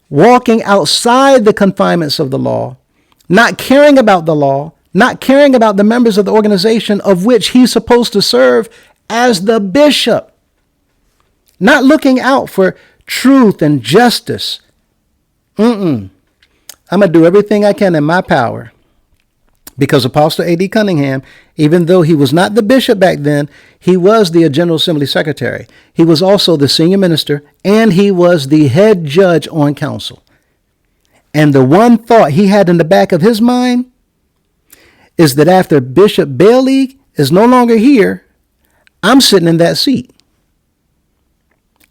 walking outside the confinements of the law, not caring about the law, not caring about the members of the organization of which he's supposed to serve as the bishop, not looking out for truth and justice. I'm going to do everything I can in my power, because Apostle A.D. Cunningham, even though he was not the bishop back then, he was the General Assembly Secretary. He was also the senior minister, and he was the head judge on council. And the one thought he had in the back of his mind is that after Bishop Bailey is no longer here, I'm sitting in that seat.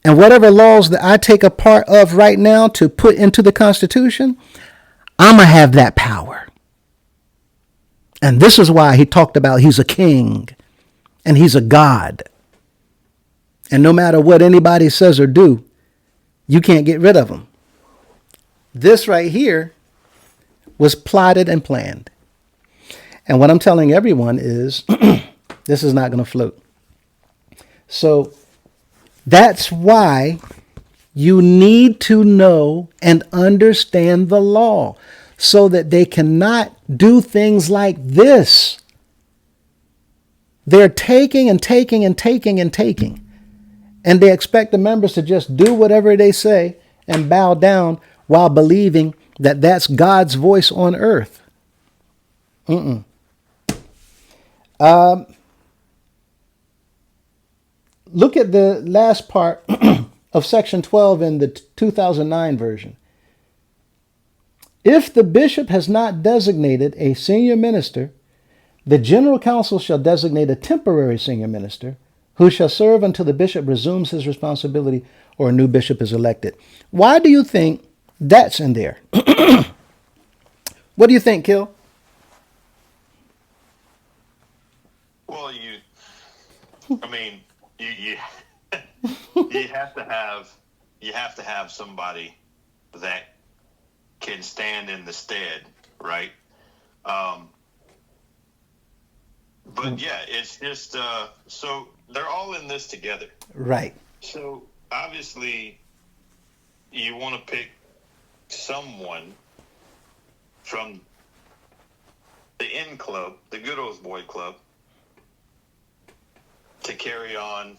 And whatever laws that I take a part of right now to put into the Constitution, I'm going to have that power. And this is why he talked about he's a king and he's a God. And no matter what anybody says or do, you can't get rid of him. This right here was plotted and planned. And what I'm telling everyone is this is not going to float. So that's why you need to know and understand the law so that they cannot do things like this. They're taking and taking and taking and taking. And they expect the members to just do whatever they say and bow down while believing that that's God's voice on earth. Look at the last part of section 12 in the 2009 version. If the bishop has not designated a senior minister, the general council shall designate a temporary senior minister who shall serve until the bishop resumes his responsibility or a new bishop is elected. Why do you think that's in there? What do you think, Kill? Well, you have to have somebody that can stand in the stead, right? But yeah, it's just so they're all in this together, Right. so obviously you want to pick someone from the N Club, the Good Old Boy Club, to carry on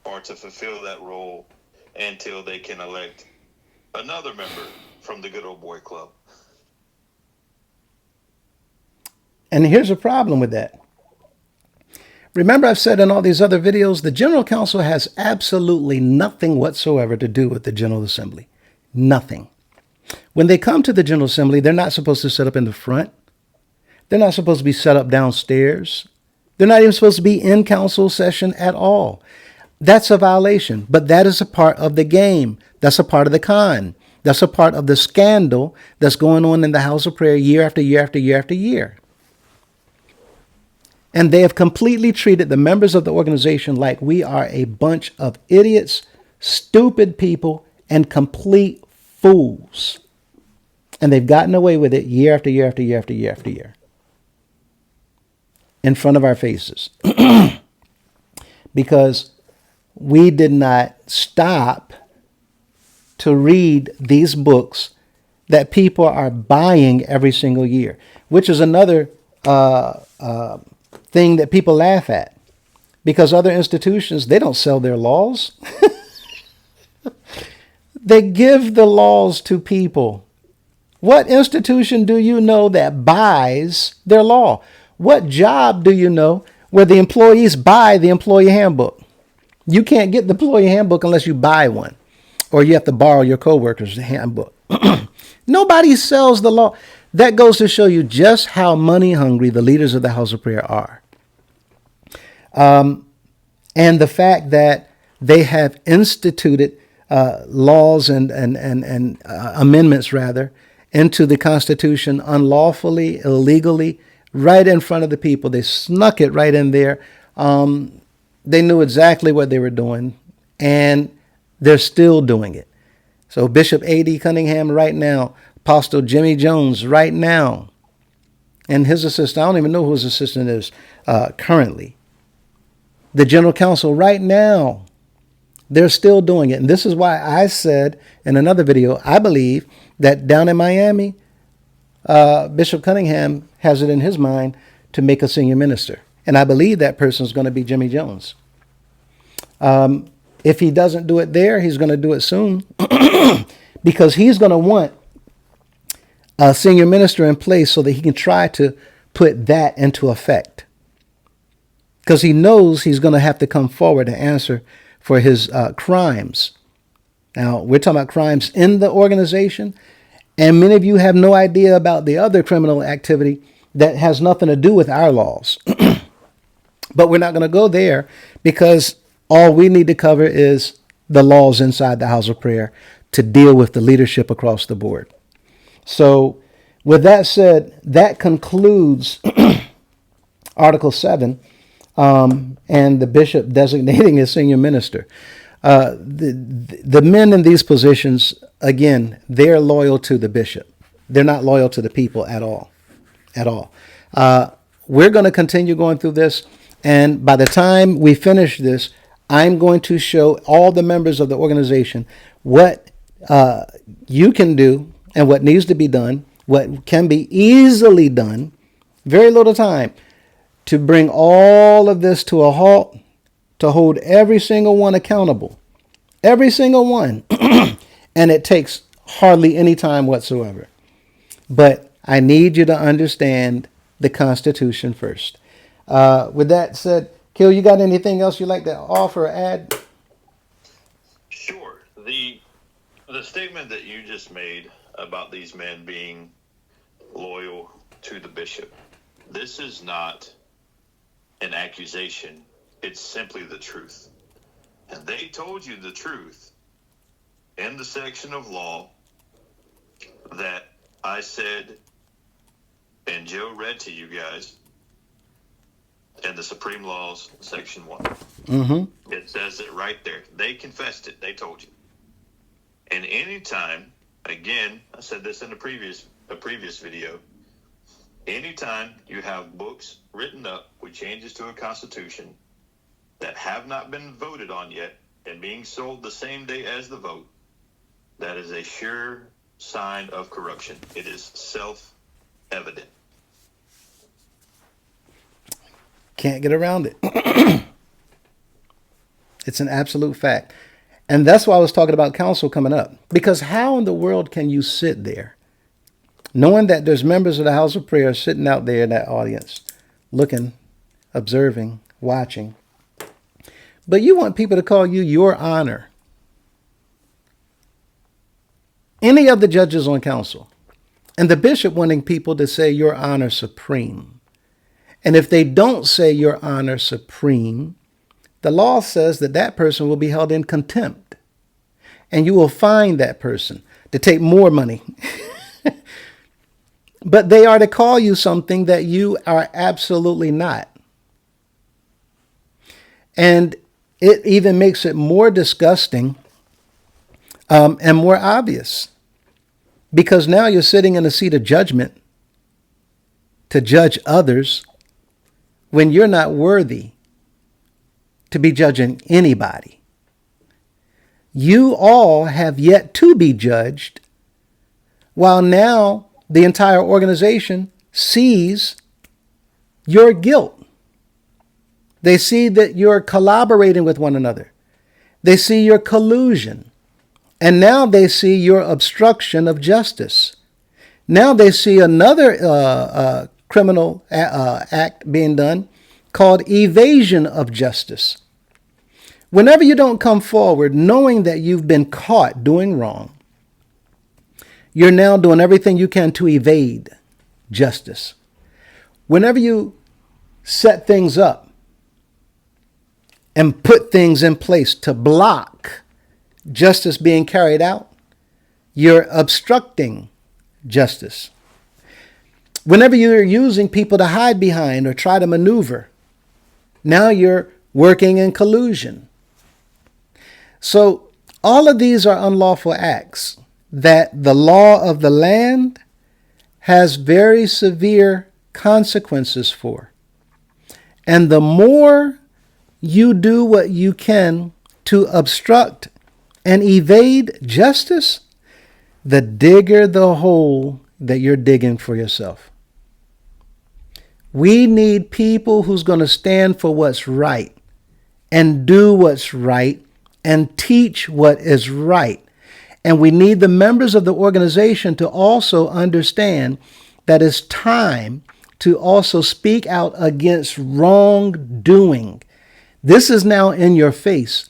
or to fulfill that role until they can elect another member from the Good Old Boy Club. And here's a problem with that. Remember, I've said in all these other videos, the General Council has absolutely nothing whatsoever to do with the General Assembly. Nothing. When they come to the General Assembly, they're not supposed to sit up in the front. They're not supposed to be set up downstairs. They're not even supposed to be in council session at all. That's a violation, but that is a part of the game. That's a part of the con. That's a part of the scandal that's going on in the house of prayer year after year after year after year. And they have completely treated the members of the organization like we are a bunch of idiots, stupid people, and complete fools. And they've gotten away with it year after year after year after year after year. In front of our faces. Because we did not stop to read these books that people are buying every single year, which is another thing that people laugh at, because other institutions, they don't sell their laws. They give the laws to people. What institution do you know that buys their law? What job do you know where the employees buy the employee handbook? You can't get the employee handbook unless you buy one, or you have to borrow your coworker's handbook. Nobody sells the law. That goes to show you just how money hungry the leaders of the house of prayer are. And the fact that they have instituted laws and amendments, rather, into the Constitution unlawfully, illegally, right in front of the people. They snuck it right in there. They knew exactly what they were doing, and they're still doing it. So Bishop A.D. Cunningham right now, Apostle Jimmy Jones right now, and his assistant, I don't even know who his assistant is currently. The general counsel right now, they're still doing it. And this is why I said in another video, I believe that down in Miami, Bishop Cunningham has it in his mind to make a senior minister. And I believe that person is going to be Jimmy Jones. If he doesn't do it there, he's going to do it soon because he's going to want a senior minister in place so that he can try to put that into effect. Because he knows he's going to have to come forward to answer for his crimes. Now, we're talking about crimes in the organization, and many of you have no idea about the other criminal activity that has nothing to do with our laws. But we're not going to go there because all we need to cover is the laws inside the house of prayer to deal with the leadership across the board. So with that said, that concludes Article 7 and the bishop designating a senior minister. The men in these positions, again, they're loyal to the bishop. They're not loyal to the people at all. We're going to continue going through this. And by the time we finish this, I'm going to show all the members of the organization what you can do and what needs to be done, what can be easily done, very little time, to bring all of this to a halt, to hold every single one accountable. Every single one. And it takes hardly any time whatsoever. But I need you to understand the Constitution first. With that said, Kill, you got anything else you'd like to offer or add? Sure. The statement that you just made about these men being loyal to the bishop, this is not an accusation. It's simply the truth. And they told you the truth in the section of law that I said and Joe read to you guys in the Supreme Laws, Section 1. Mm-hmm. It says it right there. They confessed it. They told you. And anytime, again, I said this in a previous video, anytime you have books written up with changes to a constitution that have not been voted on yet and being sold the same day as the vote, that is a sure sign of corruption. It is self-evident. Can't get around it. It's an absolute fact. And that's why I was talking about counsel coming up. Because how in the world can you sit there knowing that there's members of the house of prayer sitting out there in that audience, looking, observing, watching, but you want people to call you your honor? Any of the judges on council, and the bishop wanting people to say your honor supreme. And if they don't say your honor supreme, the law says that that person will be held in contempt. And you will fine that person to take more money. But they are to call you something that you are absolutely not. And it even makes it more disgusting and more obvious. Because now you're sitting in a seat of judgment to judge others when you're not worthy to be judging anybody. You all have yet to be judged, while now the entire organization sees your guilt. They see that you're collaborating with one another. They see your collusion. And now they see your obstruction of justice. Now they see another criminal act being done called evasion of justice. Whenever you don't come forward knowing that you've been caught doing wrong, you're now doing everything you can to evade justice. Whenever you set things up and put things in place to block justice being carried out, you're obstructing justice. Whenever you're using people to hide behind or try to maneuver, now you're working in collusion. So all of these are unlawful acts that the law of the land has very severe consequences for. And the more you do what you can to obstruct and evade justice, the digger the hole that you're digging for yourself. We need people who's going to stand for what's right and do what's right and teach what is right. And we need the members of the organization to also understand that it's time to also speak out against wrongdoing. This is now in your face,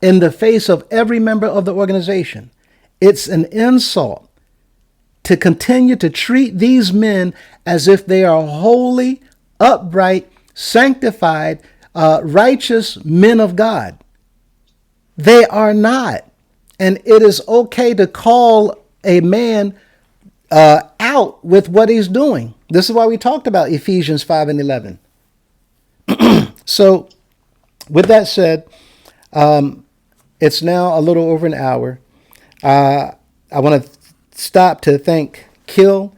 in the face of every member of the organization. It's an insult to continue to treat these men as if they are holy, upright, sanctified, righteous men of God. They are not. And it is okay to call a man out with what he's doing. This is why we talked about Ephesians 5 and 11. So with that said, it's now a little over an hour. I want to stop to thank Kill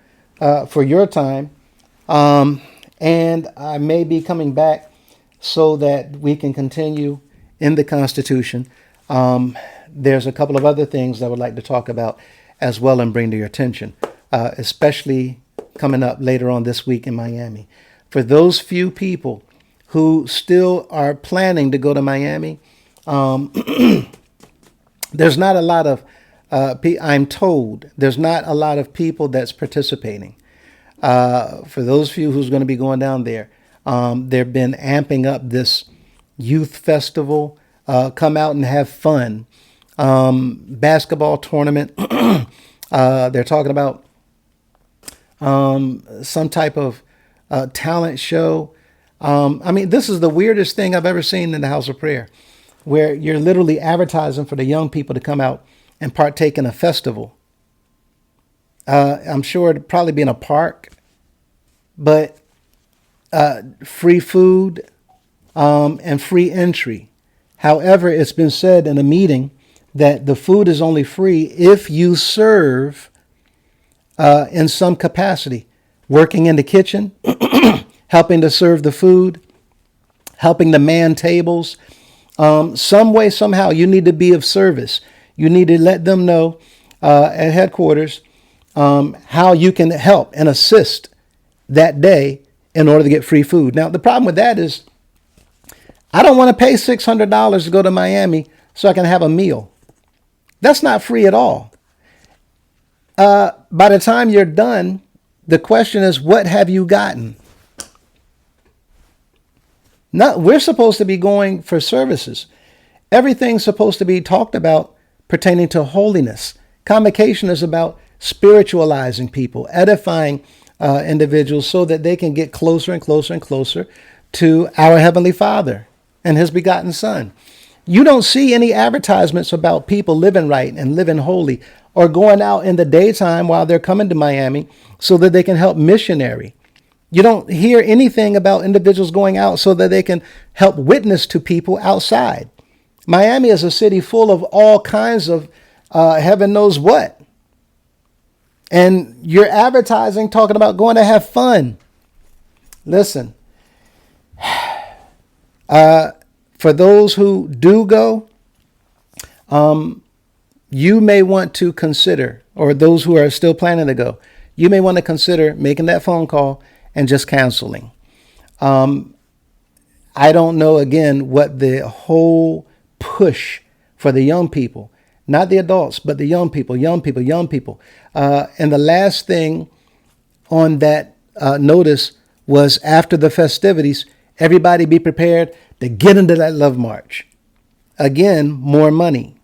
for your time. And I may be coming back so that we can continue in the Constitution. There's a couple of other things I would like to talk about as well and bring to your attention, especially coming up later on this week in Miami. For those few people who still are planning to go to Miami, there's not a lot of, I'm told, there's not a lot of people that's participating. For those few who's going to be going down there, they've been amping up this youth festival, come out and have fun. Basketball tournament. They're talking about some type of talent show. I mean, this is the weirdest thing I've ever seen in the House of Prayer, where you're literally advertising for the young people to come out and partake in a festival. I'm sure it'd probably be in a park, but free food and free entry. However, it's been said in a meeting that the food is only free if you serve in some capacity, working in the kitchen, helping to serve the food, helping to man tables. Some way, somehow, you need to be of service. You need to let them know at headquarters how you can help and assist that day in order to get free food. Now, the problem with that is I don't want to pay $600 to go to Miami so I can have a meal. That's not free at all. By the time you're done, the question is, what have you gotten? We're supposed to be going for services. Everything's supposed to be talked about pertaining to holiness. Convocation is about spiritualizing people, edifying individuals so that they can get closer and closer and closer to our Heavenly Father and His begotten Son. You don't see any advertisements about people living right and living holy or going out in the daytime while they're coming to Miami so that they can help missionary. You don't hear anything about individuals going out so that they can help witness to people outside. Miami is a city full of all kinds of heaven knows what. And you're advertising, talking about going to have fun. Listen, for those who do go, you may want to consider, or those who are still planning to go, you may want to consider making that phone call and just canceling. I don't know, again, what the whole push for the young people not the adults, but the young people, young people, young people. And the last thing on that notice was, after the festivities, everybody be prepared to get into that love march. Again, more money.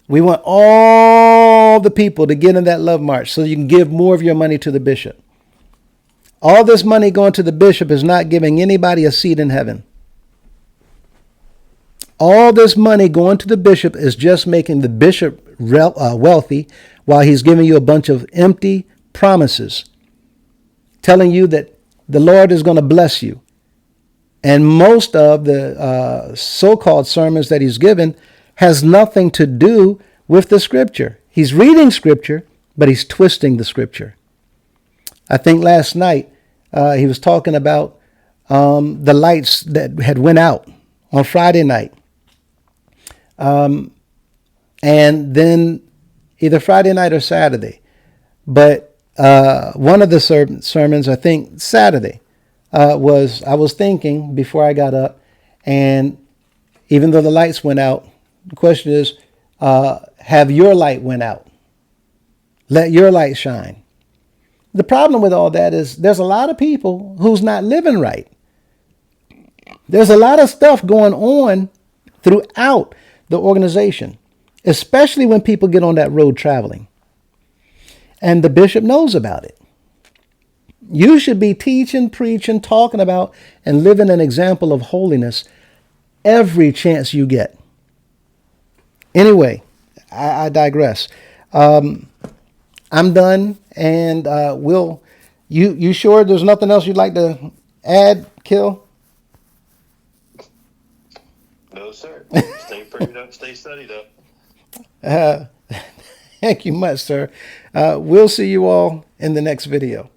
We want all the people to get in that love march so you can give more of your money to the bishop. All this money going to the bishop is not giving anybody a seat in heaven. All this money going to the bishop is just making the bishop wealthy, while he's giving you a bunch of empty promises, telling you that the Lord is going to bless you. And most of the so-called sermons that he's given has nothing to do with the scripture. He's reading scripture, but he's twisting the scripture. I think last night he was talking about the lights that had went out on Friday night. And then either Friday night or Saturday. But one of the sermons, I think Saturday, I was thinking before I got up, and even though the lights went out, the question is, have your light went out? Let your light shine. The problem with all that is there's a lot of people who's not living right. There's a lot of stuff going on throughout the organization, especially when people get on that road traveling. And the bishop knows about it. You should be teaching, preaching, talking about, and living an example of holiness every chance you get. Anyway, I digress. I'm done, and you sure there's nothing else you'd like to add, Kill? No, sir. Stay prayed up, stay studied up. Thank you much, sir. We'll see you all in the next video.